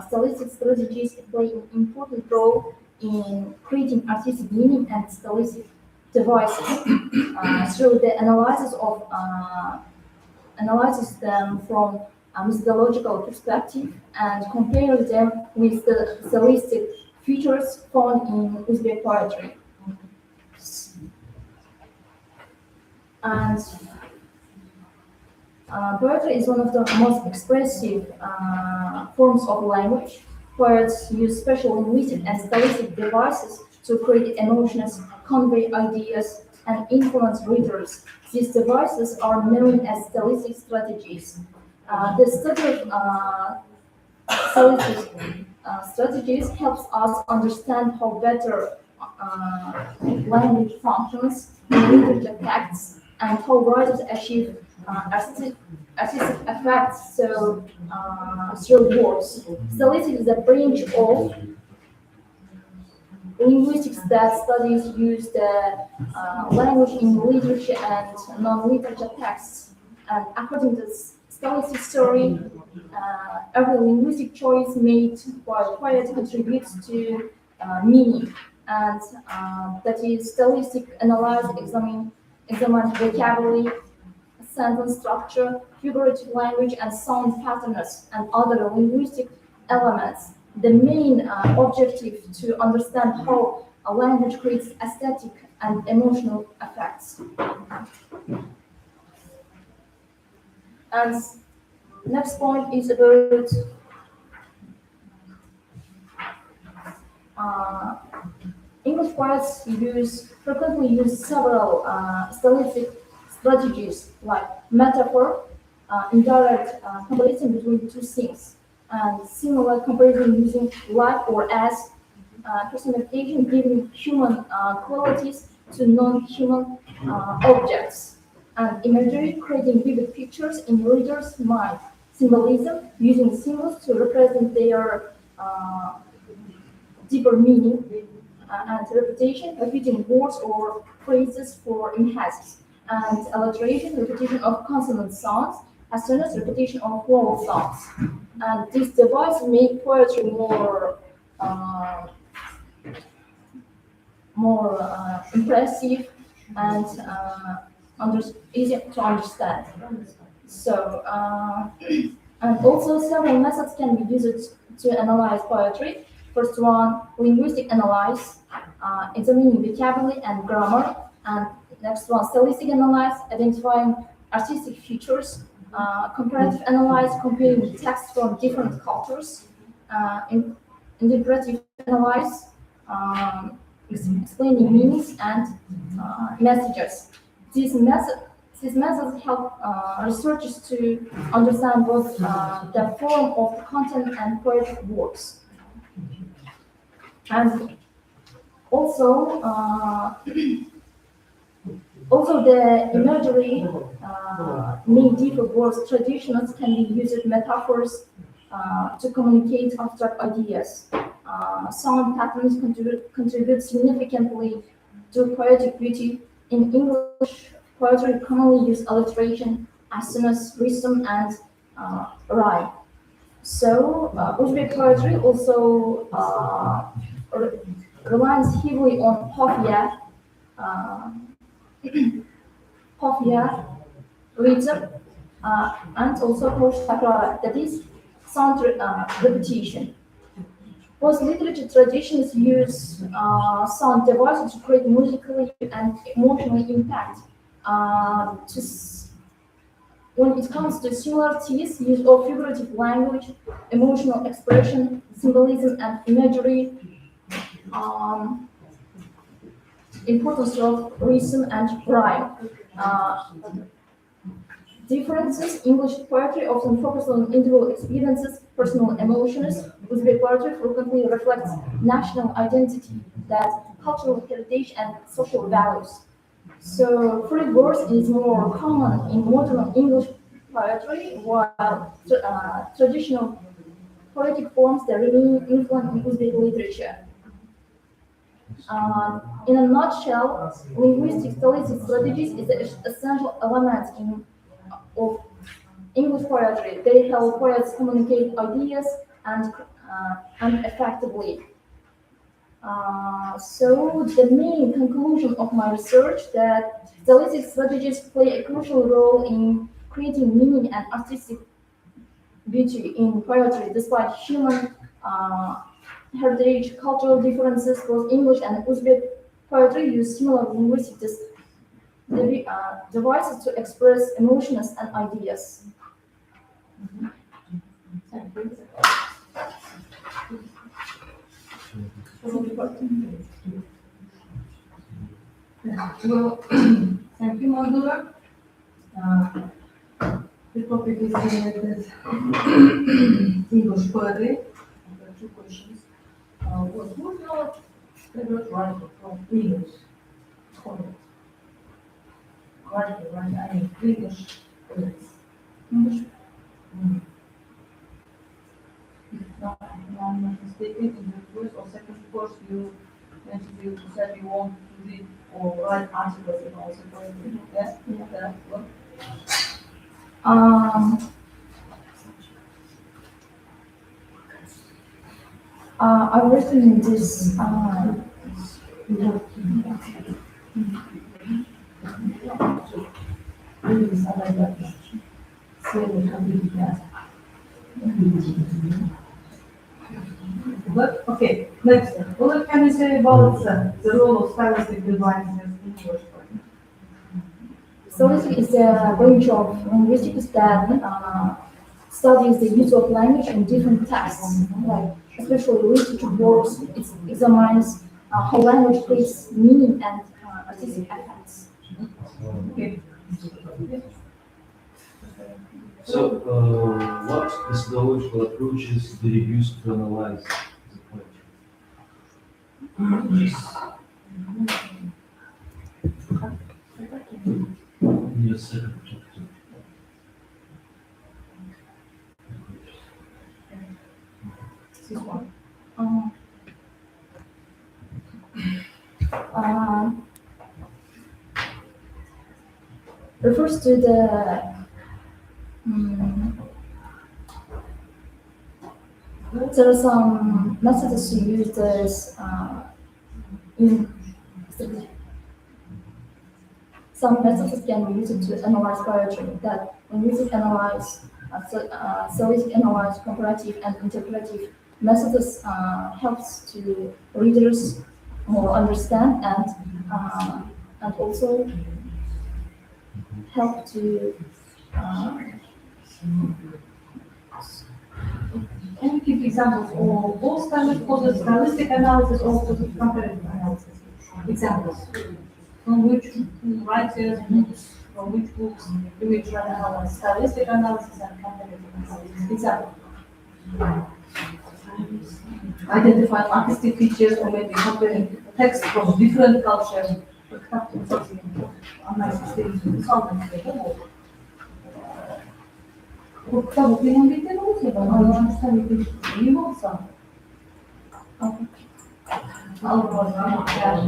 stylistic strategies play an important role in creating artistic meaning and stylistic devices through the analysis them from a methodological perspective and compare them with the stylistic features found in Uzbek poetry. And poetry is one of the most expressive forms of language. Poets use special linguistic and stylistic devices to create emotions, convey ideas, and influence readers. These devices are known as stylistic strategies. The study of stylistic strategies helps us understand how better language functions in literature texts and how writers achieve artistic effects through words. Stylistic is a branch of linguistics that studies use the language in literature and non-literature texts. And according to this stylistic theory, every linguistic choice made by a poet contributes to meaning, and that is stylistic analyze, examine vocabulary, sentence structure, figurative language, and sound patterns, and other linguistic elements. The main objective to understand how a language creates aesthetic and emotional effects. And next point is about English poets frequently use several stylistic strategies like metaphor, indirect comparison between two things, and similar comparison using like or as, personification giving human qualities to non-human objects, and imagery creating vivid pictures in readers' mind, symbolism using symbols to represent their deeper meaning, and repetition, repeating words or phrases for emphasis, and alliteration, repetition of consonant sounds, as soon as repetition of vowel sounds. And this device make poetry more impressive and easy to understand. So, and also several methods can be used to analyze poetry. First one, linguistic analysis, examining vocabulary and grammar. And next one, stylistic analysis, identifying artistic features. Comparative analysis, comparing texts from different cultures. Interpretive analysis, explaining meanings and messages. These methods help researchers to understand both the form of the content and poetic works. And also, also the imagery may differ words. Traditions can be used metaphors to communicate abstract ideas. Sound patterns contribute significantly to poetic beauty. In English, poetry commonly use alliteration, assonance, rhythm, and rhyme. So, Uzbek poetry also relies heavily on hofya, hofya, rhythm, and also hosh takrar, that is sound repetition. Both literature traditions use sound devices to create musically and emotional impact. When it comes to similarities, use of figurative language, emotional expression, symbolism, and imagery, importance of rhythm and rhyme. Differences: English poetry often focuses on individual experiences, personal emotions. Uzbek poetry frequently reflects national identity, that cultural heritage, and social values. So, free verse is more common in modern English poetry, while traditional poetic forms that remain influent in Uzbek literature. In a nutshell, linguistic stylistic strategies is an essential element of English poetry. They help poets communicate ideas and effectively. So the main conclusion of my research that stylistic strategies play a crucial role in creating meaning and artistic beauty in poetry, despite human heritage, cultural differences. Both English and Uzbek poetry use similar linguistic devices to express emotions and ideas. Well, thank you, Mandula. The topic is related English poetry. There are two questions. What was your favorite writer from English poet? Writer, right? I mean, English poets. English. If not, I'm not mistaken, in the first or second course, you mentioned you said you want to read or write articles in also poetry. Yes? Yeah. That one. I was doing this. But, okay, next. What can you say about the role of stylistic design in English poetry? Stylistic is a branch of linguistics that studies the use of language in different texts, like especially literature works. It examines how language creates meaning and artistic effects. Okay. So, what methodological approaches do you use to analyze the poetry? In your second chapter. This one. Um, refers to the there are some methods used as in some methods can be used to analyze poetry that linguistic analyze, selective analyze, comparative and interpretive methods helps to readers more understand and also help to Can you give examples of both stylistic analysis or comparative analysis? Examples. From which writers, books, from which books do we try to analyze stylistic analysis and comparative analysis? Example. Identify artistic features or maybe comparing texts from different cultures. Bu kitap okuyun bitirmez ya ben Yunanistan iyi olsa. Allah'ım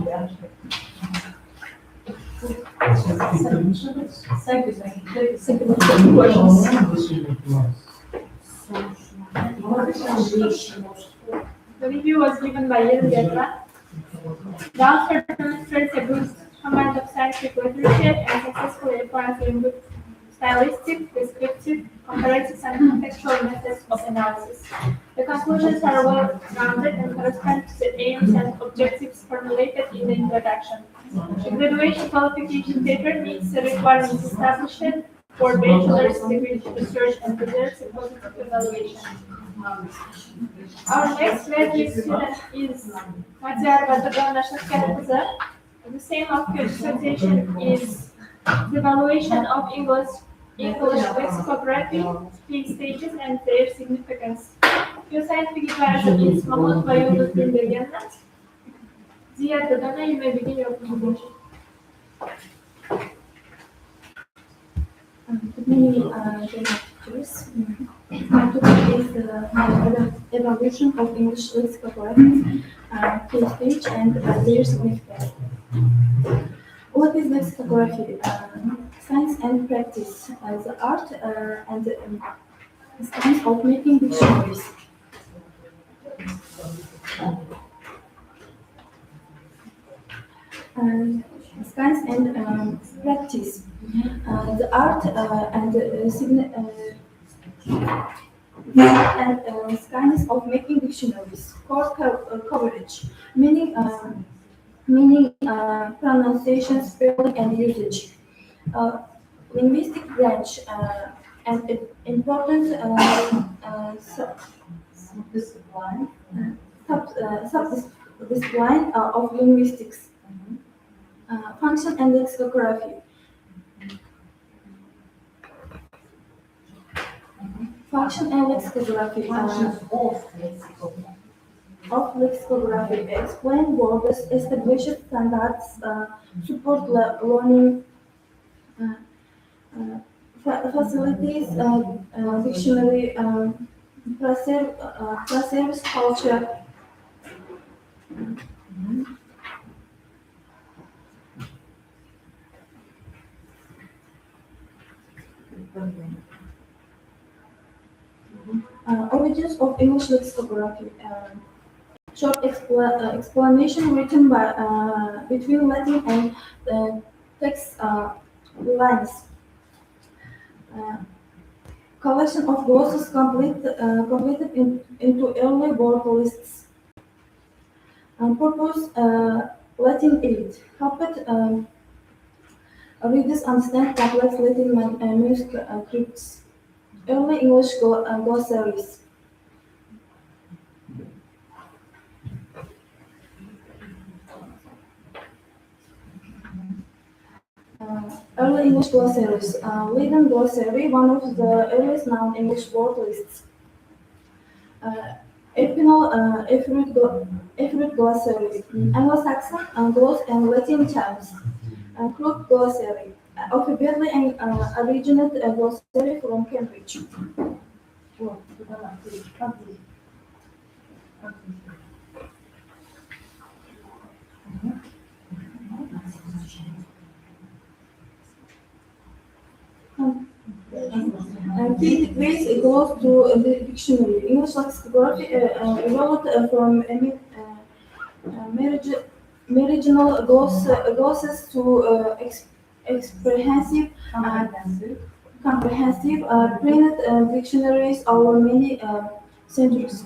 ya. Thank you. The review was given by Yerim Getman. The author demonstrates a good command of scientific literature and successfully applies stylistic, descriptive, comparative, and contextual methods of analysis. The conclusions are well-rounded and correspond to the aims and objectives formulated in the introduction. The graduation qualification paper meets the requirements established for bachelor's degree research and deserves a positive evaluation. Our next graduate student is Matyar Badrganashnaskyanadze. The same of your dissertation is the evaluation of English lexicography, key stages, and their significance. Your scientific advisor is Mahmoud Bayodus Bindirgenat. Ziad Dadana, you may begin your presentation. Good morning, teachers. My topic is the evaluation of English lexicography, key stage, and their significance. What is lexicography? Science and practice, the art and the science of making dictionaries. Science and practice, the art and science of making dictionaries. Core coverage, meaning pronunciation, spelling, and usage. Linguistic branch and important Discipline. sub-discipline of linguistics. Function and lexicography. Function and lexicography. Functions of lexicography. Of lexicography. Explain words, establish standards, support learning, facilities, dictionary, preserves culture. Origins of English lexicography. Short explanation written by between Latin and text lines. Collection of glosses completed into early word lists. Purpose Latin aid helped readers understand complex Latin manuscripts. Early English glossaries. Early English glossaries. Leiden glossary, one of the earliest known English word lists. Effuent glossaries. Anglo-Saxon, Anglo and Latin terms. Crook glossary. Alphabetically originated glossary from Cambridge. Key degrees goes to the dictionary. English lexicography evolved from meridional glosses to exprehensive comprehensive printed dictionaries over many centuries.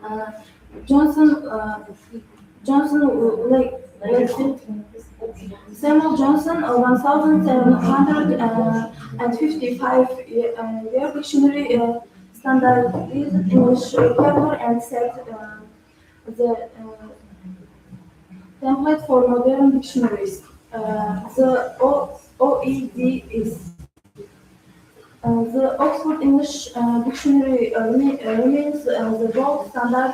Uh, Johnson Johnson Samuel Johnson, 1755 year dictionary standardized English vocabulary and set the template for modern dictionaries. The OED is the Oxford English Dictionary remains the gold standard,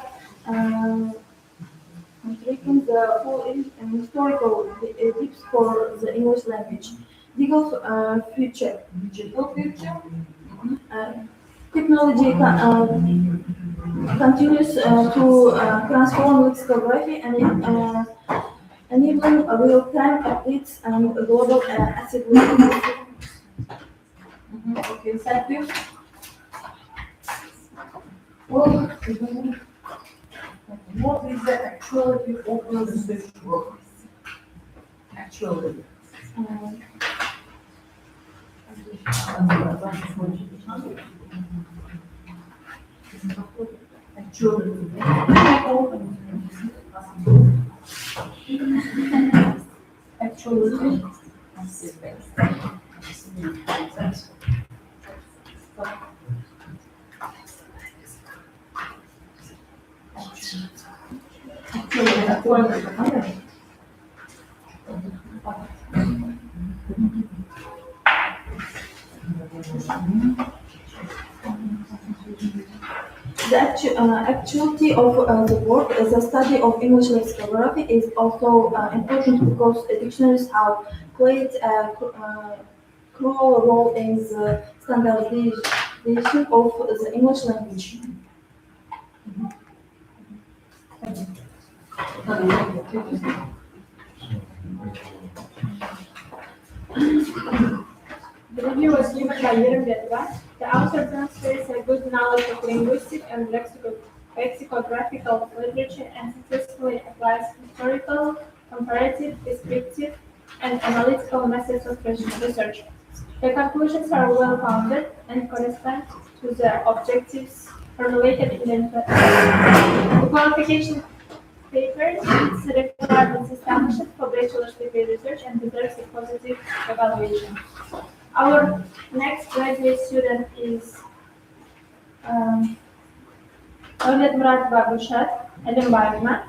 taking the full historical depth for the English language. Legal future. Digital future? Uh, Technology continues to transform lexicography and enabling real-time updates and global accessibility. Okay, thank you. Well, what is the actuality of research work? Actually. Actually. The actuality of the work as a study of English lexicography is also important because dictionaries have played a crucial role in the standardization of the English language. The review was given by Yerim Bedvan. The author demonstrates a good knowledge of linguistic and lexicographical literature and successfully applies historical, comparative, descriptive, and analytical methods of research. The conclusions are well-founded and correspond to the objectives formulated in the qualification papers. Its requirements established for bachelor's degree research and deserves a positive evaluation. Our next graduate student is Öğret Murat Babushat Elimbayma.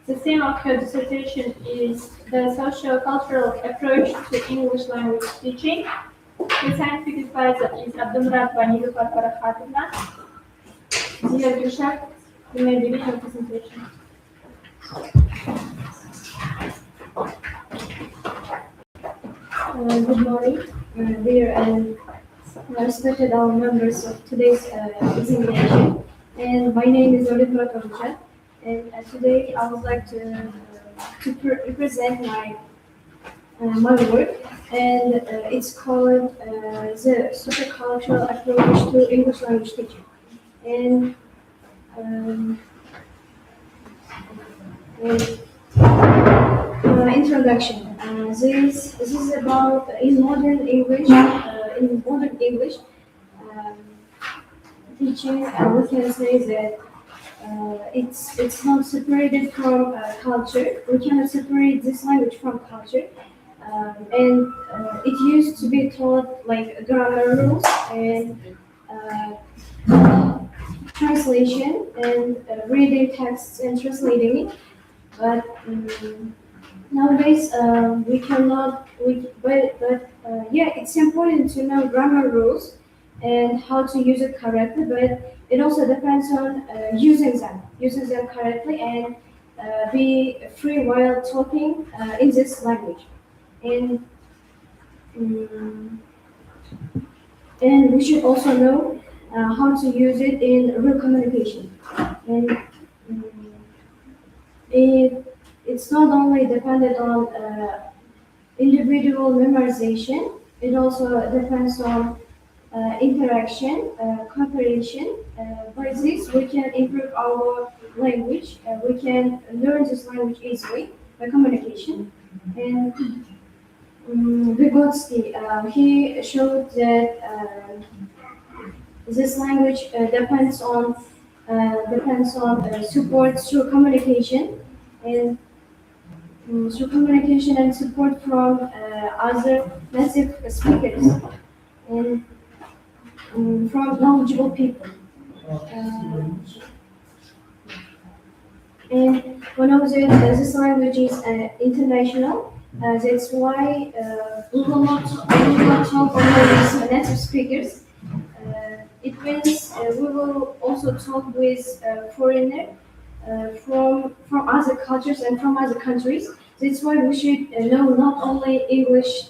The theme of her dissertation is the socio-cultural approach to English language teaching. The scientific advisor is Abdulmurat Banilufar Farhatovna. Dear Gülşah, you may begin your presentation. Good morning, dear and respected our members of today's examination. And my name is Öğret Murat Babushat, and today I would like to represent my work, and it's called the sociocultural approach to English language teaching. And introduction. This is about in modern English. Teaching, we can say that it's not separated from culture. We cannot separate this language from culture. And it used to be taught like grammar rules and translation and reading texts and translating it. But Nowadays, we cannot, yeah, it's important to know grammar rules and how to use it correctly, but it also depends on using them correctly and be free while talking in this language. And, mm, and we should also know how to use it in real communication. And mm, it's not only dependent on individual memorization. It also depends on interaction, cooperation. By this, we can improve our language. We can learn this language easily by communication. And Vygotsky, he showed that this language depends on support through communication and through communication and support from other native speakers and from knowledgeable people. And when I was in this language is international, that's why we will not talk only with native speakers. It means we will also talk with foreigner from other cultures and from other countries. That's why we should know not only English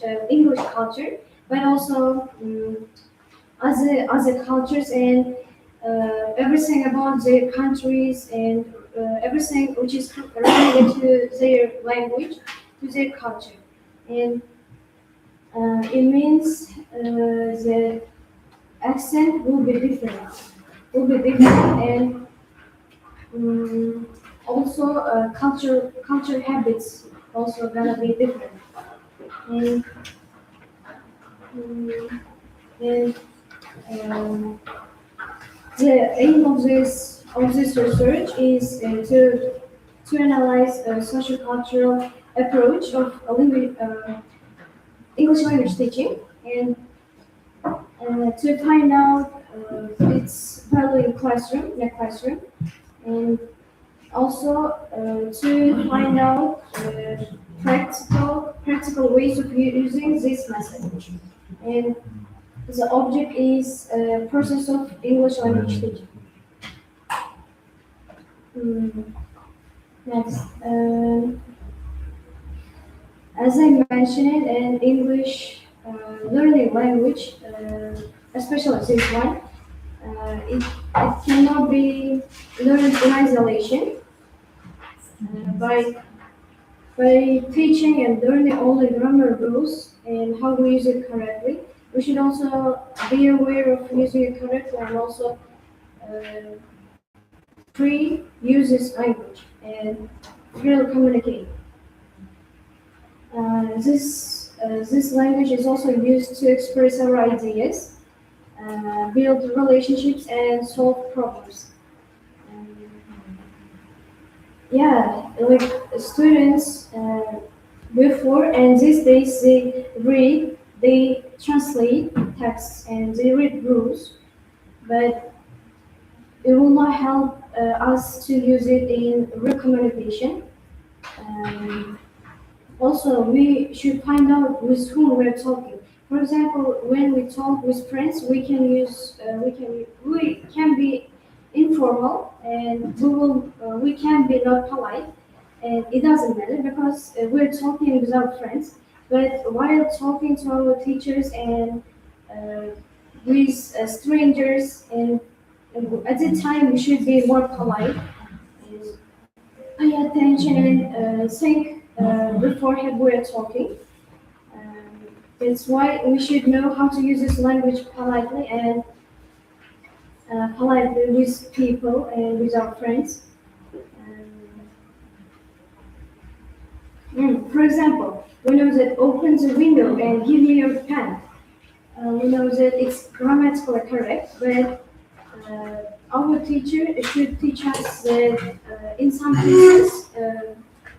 culture, but also other cultures and everything about their countries and everything which is related to their language, to their culture. And it means the accent will be different, and also culture habits also gonna be different. And, um, and um, the aim of this research is to analyze a sociocultural approach of English language teaching and to find out its value in a classroom, and also to find out practical ways of using this method. And the object is process of English language teaching. Next, as I mentioned, in English learning language, especially this one, it cannot be learned in isolation. By teaching and learning only grammar rules and how to use it correctly, we should also be aware of using it correctly and also uh, free use this language and freely communicate. This language is also used to express our ideas, build relationships, and solve problems. Um, yeah, like students before and these days they translate texts and they read rules, but it will not help us to use it in real communication. Um, Also, we should find out with whom we're talking. For example, when we talk with friends, we can be informal and we can be not polite, and it doesn't matter because we're talking with our friends. But while talking to our teachers and with strangers, and at the time we should be more polite and pay attention and think beforehand we're talking. That's why we should know how to use this language politely and politely with people and with our friends. For example, we know that open the window and give me your pen. We know that it's grammatically correct, but our teacher should teach us that in some cases,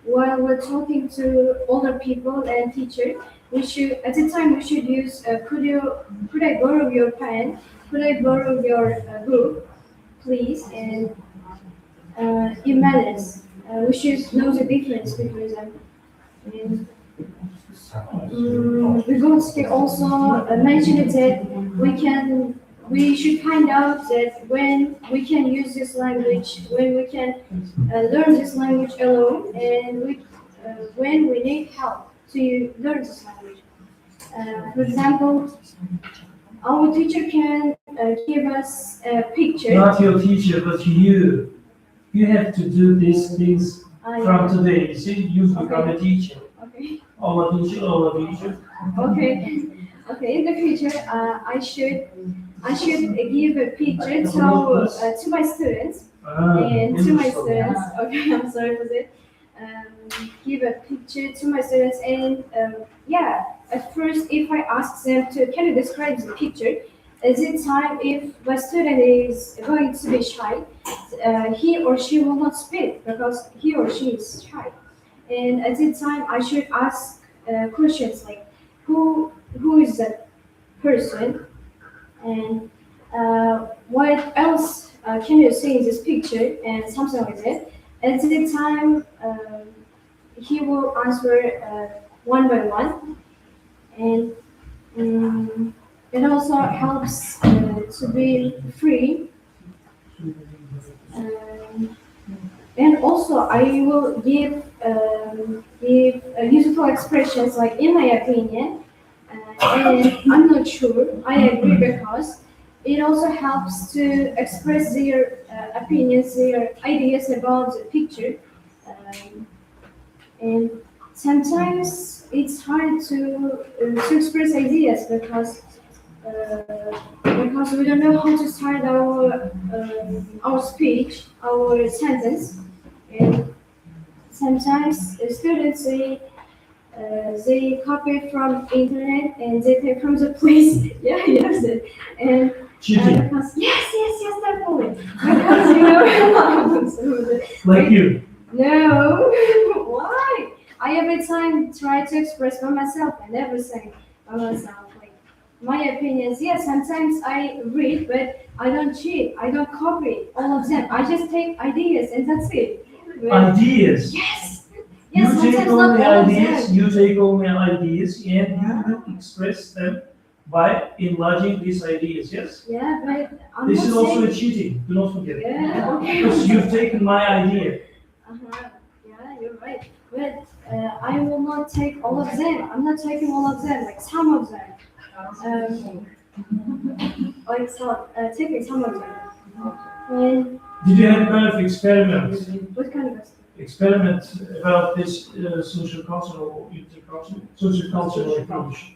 while we're talking to older people and teacher, at the time we should use could I borrow your pen? Could I borrow your book, please? And in manners, we should know the difference between them. And Vygotsky also mentioned that we should find out that when we can use this language, when we can learn this language alone, and when we need help to learn this language. For example, our teacher can give us a picture. Not your teacher, but you. You have to do these things from today. You see, you become a teacher. Okay. All a teacher, all a teacher. Okay. Okay. In the future, I should give a picture to my students and to my students. Okay, I'm sorry for that. Give a picture to my students and yeah. At first, if I ask them to, can you describe the picture? At the time, if my student is going to be shy, he or she will not speak because he or she is shy. And at that time, I should ask questions like, who is that person, and what else can you see in this picture, and something like that. At that time, he will answer one by one, and it also helps to be free. Um, And also, I will give useful expressions like in my opinion, and I'm not sure. I agree because it also helps to express their opinions, their ideas about the picture. And sometimes it's hard to express ideas because we don't know how to start our speech, our sentence. And sometimes students they copy from internet and they take from the place. Yeah, yes, and Cheating, because yes, definitely. Because you know, like you. no, why? I every time try to express by myself. I never say by myself. Like my opinions. Yes, sometimes I read, but I don't cheat. I don't copy all of them. I just take ideas and that's it. But Ideas. yes, You yes. take Sometimes all not the all of ideas, them. you take all the ideas, and you will express them by enlarging these ideas, yes? Yeah, but I'm This not is also saying. a cheating, do not forget. Yeah, okay. Because you've taken my idea. Uh-huh. Yeah, you're right. But I will not take all of them. I'm not taking all of them, like some of them. Like so, taking some of them. And Did you have kind of experiment? what kind of Experiment about this social cultural or intercultural, social cultural approach?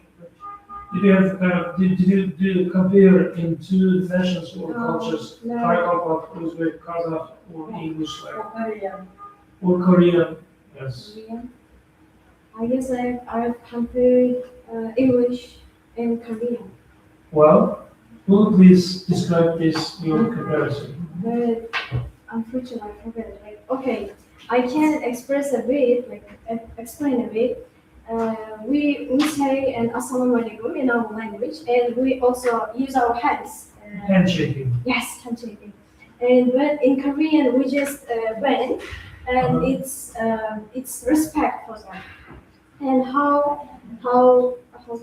Did you have kind of, did you compare in two nations or cultures, No. Thai, Kalpak, Uzbek, Kazakh, or English language? Korean. Or Korean? Yes. Korean? I guess I've compared English and Korean. Well, will you please describe this, your comparison? But unfortunately, I forgot it. Like, okay, I can express a bit, like explain a bit. We say an assalamu alaikum in our language, and we also use our hands. Handshaking. Yes, handshaking. And but in Korean, we just bend, and it's respect for them. And how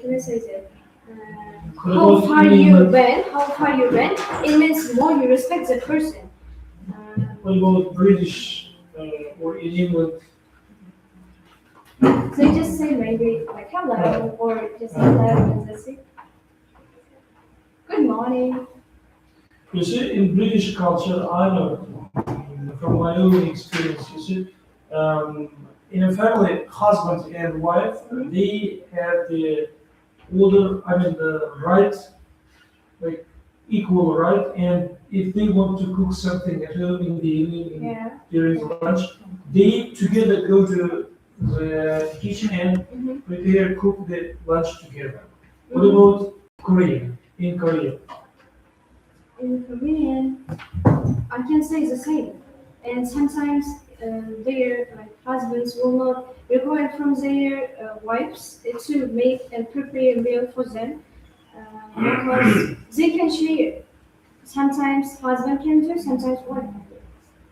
can I say that? How far you bend, it means more you respect the person. What about British or in England? They just say maybe like hello or just hello and that's it. Good morning. You see, in British culture, I know from my own experience, you see, in a family, husband and wife, they have the the right, like equal right, and if they want to cook something at home in the evening, Yeah. during lunch, they together go to the kitchen and prepare, cook the lunch together. What about Korea? In Korea? In Korean, I can say the same. And sometimes their husbands will not require from their wives to make and prepare a meal for them because they can share. Sometimes husband can do, sometimes wife can do.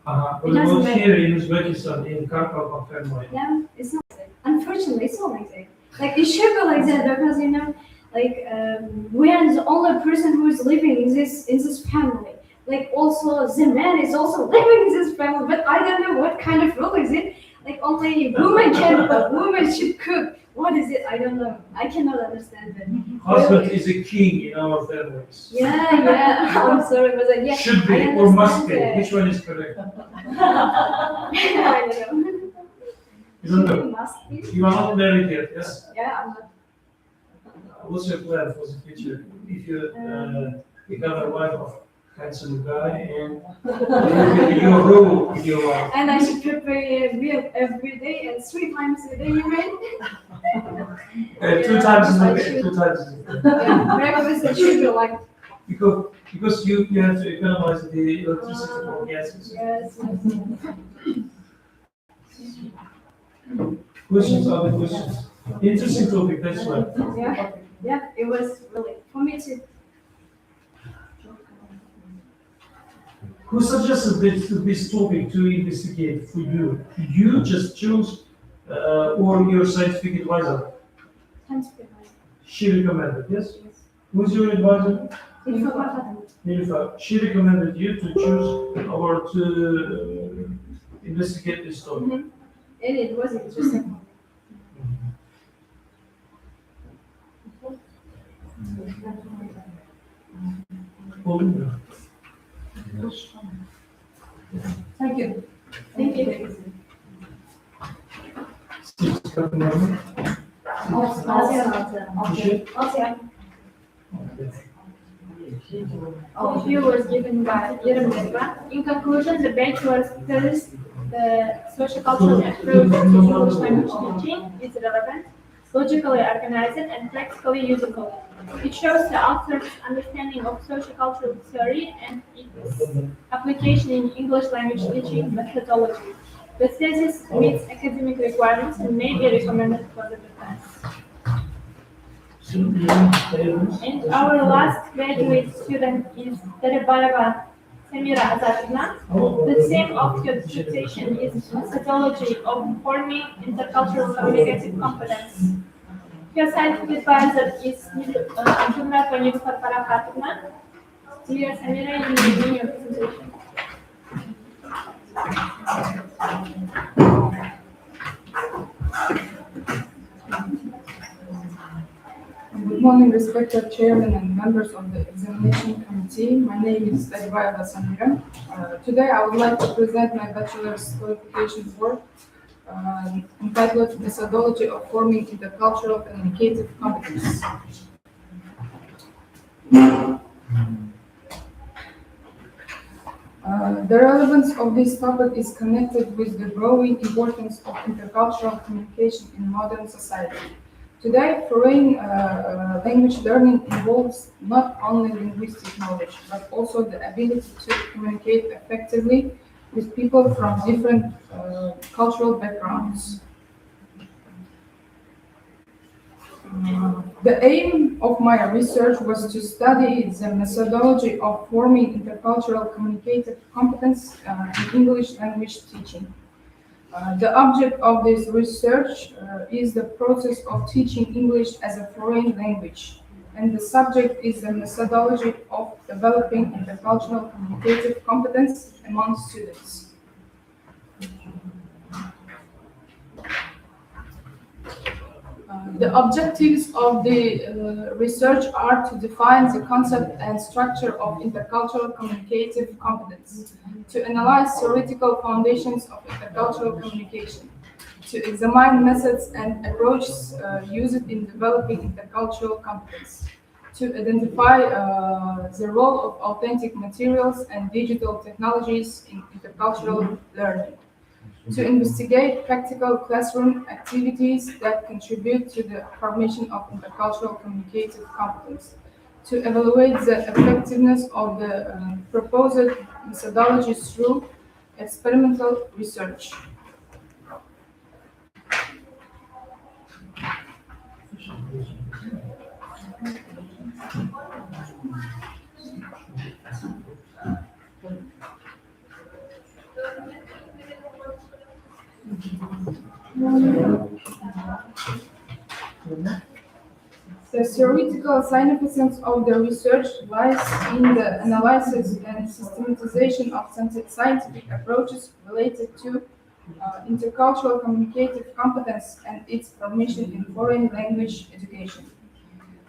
What It doesn't about matter. here in Uzbekistan, in Karkar family? Yeah, it's not. Unfortunately, it's not like that. Like, it should be like that because, like, we are the only person who is living in this family. Like, also, the man is also living in this family, but I don't know what kind of rule is it. Like, only women should cook. What is it? I don't know. I cannot understand that. Husband is a king in our families. Yeah. I'm sorry, but yeah. Should be I or must be. understand that. Which one is correct? I don't know. You don't know. Must be. You are not married yet, yes? Yeah, I'm not. What's your plan for the future? If you become a wife of handsome guy and your role in your life. And I should prepare a meal every day and 3 times a day, you mean? 2 times in I a day, should. 2 times in a day. Yeah, breakfast and sugar, like, Because you have to economize the electricity for gas. yes. Questions, other questions? Interesting topic, that's why. Yeah, it was really, for me too. Who suggested this topic to investigate for you? You just chose, or your scientific advisor? Thanks for your She recommended, yes? Who's your advisor? advice. Nilüfer. She recommended you to choose or to investigate this topic. And it was interesting. Oldu mu? Thank you. Thank you. Siz çıkartın var mı? Bir şey? Review was given by Yerim Medva. In conclusion, the bachelor's thesis, the sociocultural approach to English language teaching is relevant, logically organized, and practically usable. It shows the author's understanding of sociocultural theory and its application in English language teaching methodology. The thesis meets academic requirements and may be recommended for the defense. And our last graduate student is Terebayeva Samira Azadina. The theme of your dissertation is methodology of forming intercultural communicative competence. Your scientific advisor is Jumrat Nilüfer Farakatovna. Dear Samira, you may begin your presentation. Good morning, respected chairman and members of the examination committee. My name is Terebayeva Samira. Today I would like to present my bachelor's qualification work entitled Methodology of Forming Intercultural Communicative Competence. The relevance of this topic is connected with the growing importance of intercultural communication in modern society. Today, foreign language learning involves not only linguistic knowledge, but also the ability to communicate effectively with people from different cultural backgrounds. The aim of my research was to study the methodology of forming intercultural communicative competence in English language teaching. The object of this research is the process of teaching English as a foreign language, and the subject is the methodology of developing intercultural communicative competence among students. The objectives of the research are to define the concept and structure of intercultural communicative competence, to analyze theoretical foundations of intercultural communication, to examine methods and approaches used in developing intercultural competence, to identify the role of authentic materials and digital technologies in intercultural learning, to investigate practical classroom activities that contribute to the formation of intercultural communicative competence, to evaluate the effectiveness of the proposed methodologies through experimental research. The theoretical significance of the research lies in the analysis and systematization of scientific approaches related to intercultural communicative competence and its formation in foreign language education.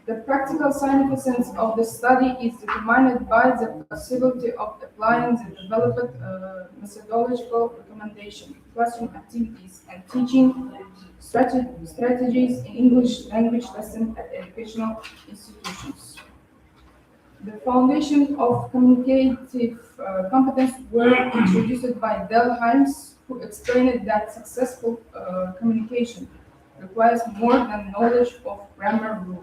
The practical significance of the study is determined by the possibility of applying the developed methodological recommendation, classroom activities, and teaching strategies in English language lessons at educational institutions. The foundation of communicative competence were introduced by Del Hymes, who explained that successful communication requires more than knowledge of grammar rules.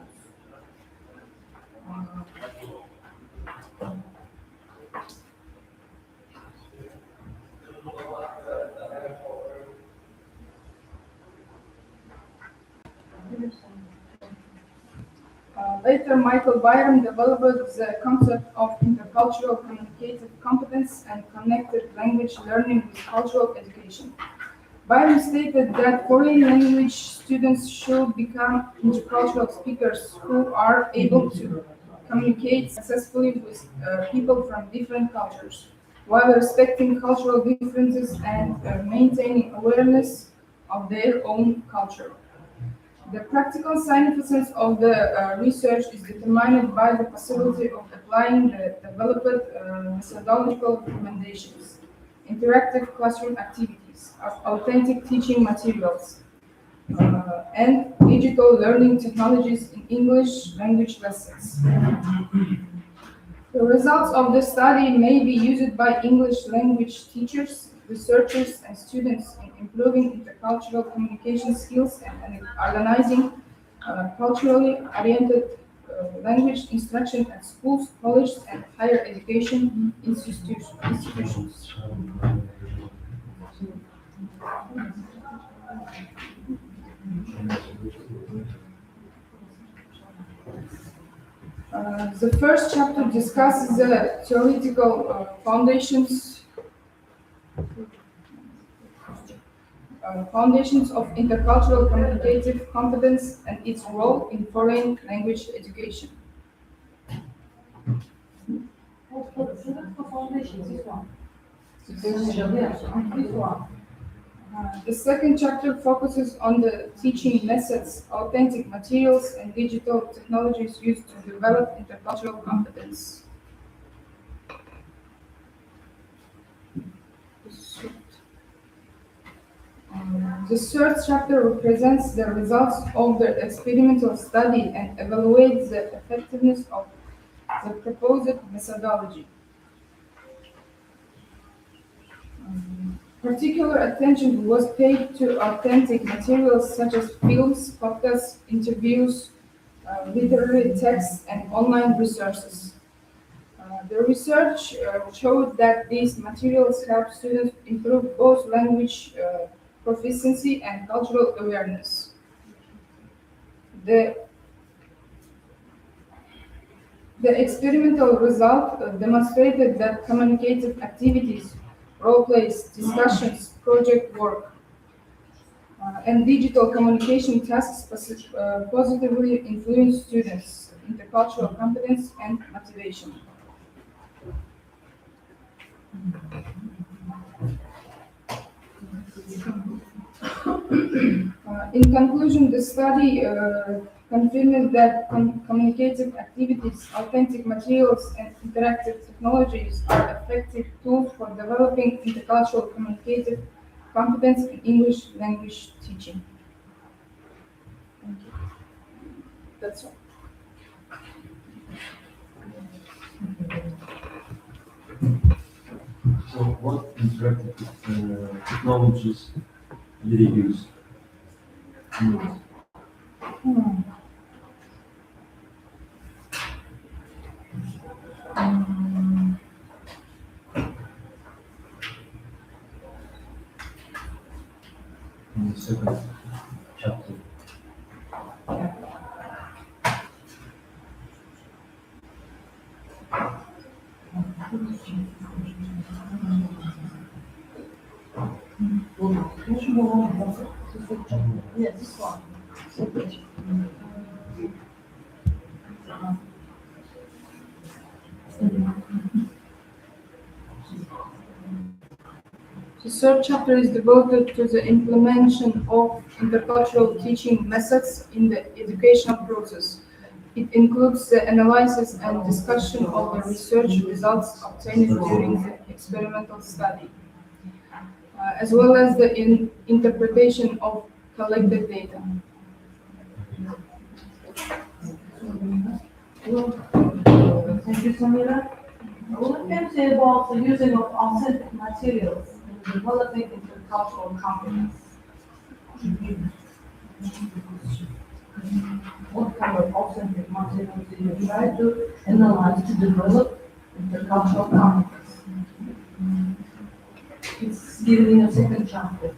Later, Michael Byram developed the concept of intercultural communicative competence and connected language learning with cultural education. Byram stated that foreign language students should become intercultural speakers who are able to communicate successfully with people from different cultures, while respecting cultural differences and maintaining awareness of their own culture. The practical significance of the research is determined by the possibility of applying the developed methodological recommendations, interactive classroom activities, authentic teaching materials, and digital learning technologies in English language lessons. The results of the study may be used by English language teachers, researchers, and students in improving intercultural communication skills and organizing culturally oriented language instruction at schools, colleges, and higher education institutions. The first chapter discusses the theoretical foundations of intercultural communicative competence and its role in foreign language education. The second chapter focuses on the teaching methods, authentic materials, and digital technologies used to develop intercultural competence. The third chapter represents the results of the experimental study and evaluates the effectiveness of the proposed methodology. Particular attention was paid to authentic materials such as films, podcasts, interviews, literary texts, and online resources. The research showed that these materials help students improve both language proficiency and cultural awareness. The experimental result demonstrated that communicative activities, role plays, discussions, project work, and digital communication tasks positively influence students' intercultural competence and motivation. In conclusion, the study confirmed that communicative activities, authentic materials, and interactive technologies are effective tools for developing intercultural communicative competence in English language teaching. Thank you. That's all. So what interactive technologies did you use? In the second chapter. Yes, this one. The third chapter is devoted to the implementation of intercultural teaching methods in the educational process. It includes the analysis and discussion of the research results obtained during the experimental study, as well as the interpretation of collected data. Thank you, Samira. What can you say about the using of authentic materials in developing intercultural competence? What kind of authentic materials do you try to analyze to develop intercultural competence? It's given in a second chapter.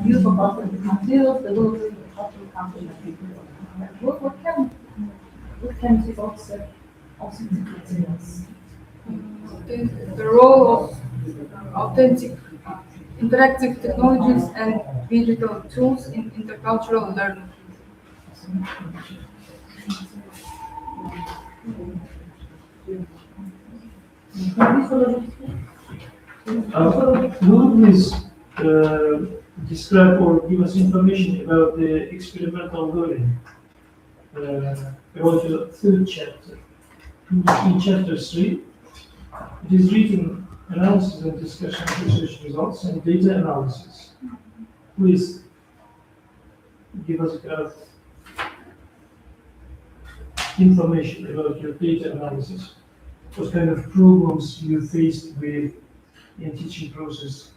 Use of authentic materials, developing intercultural competence. What can you say about authentic materials? The role of authentic interactive technologies and digital tools in intercultural learning. Would you please describe or give us information about the experimental learning? About the third chapter. In chapter 3, it is written analysis and discussion of research results and data analysis. Please give us a kind of information about your data analysis. What kind of problems you faced with in teaching process?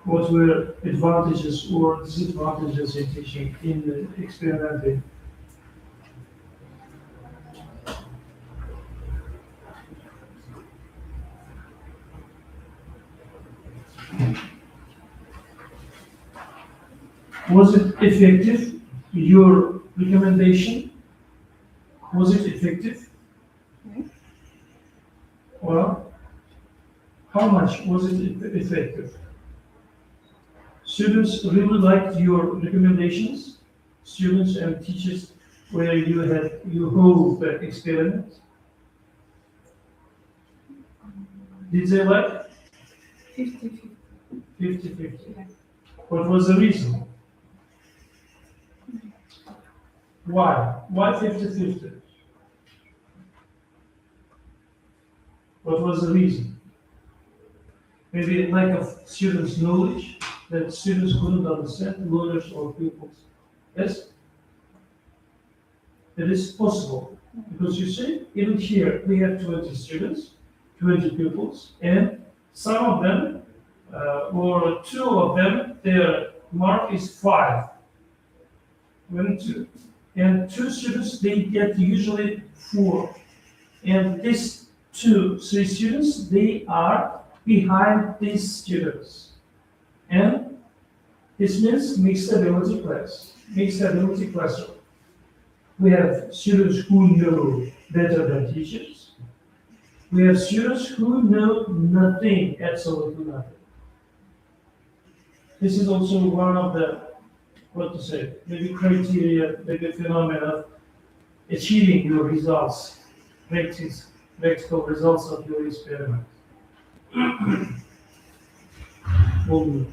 What were advantages or disadvantages in teaching in the experimenting? Was it effective? Your recommendation, was it effective? Well, how much was it effective? Students really liked your recommendations? Students and teachers where you hold the experiment? Did they like? 50-50. 50-50. What was the reason? Why? Why 50-50? What was the reason? Maybe a lack of students' knowledge, that students couldn't understand, learners or pupils. Yes? It is possible. Because you see, even here, we have 20 students, 20 pupils, and some of them, or two of them, their mark is 5. 2. And 2 students, they get usually 4. And these 3 students, they are behind these students. And this means mixed ability class, mixed ability classroom. We have students who know better than teachers. We have students who know nothing, absolutely nothing. This is also one of the, maybe criteria, maybe phenomena of achieving your results, practical results of your experiment. Thank you.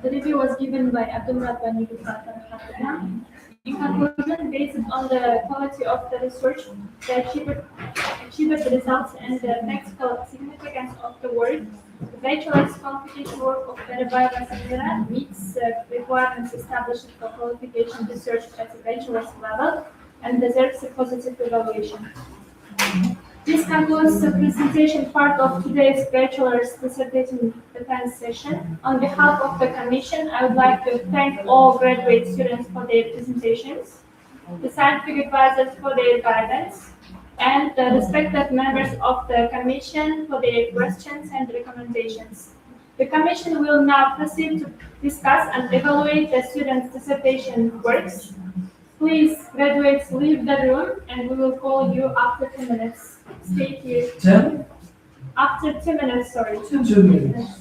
The review was given by Abdullah Bani Dufatan. In conclusion, based on the quality of the research, the achieved results, and the practical significance of the work, the bachelor's qualification work of Barabai Samira meets the requirements established for qualification research at the bachelor's level and deserves a positive evaluation. This concludes the presentation part of today's bachelor's dissertation defense session. On behalf of the Commission, I would like to thank all graduate students for their presentations, the scientific advisors for their guidance, and the respected members of the Commission for their questions and recommendations. The Commission will now proceed to discuss and evaluate the students' dissertation works. Please, graduates, leave the room, and we will call you after 2 minutes. Stay here. 10, After 2 minutes, sorry. 2 minutes.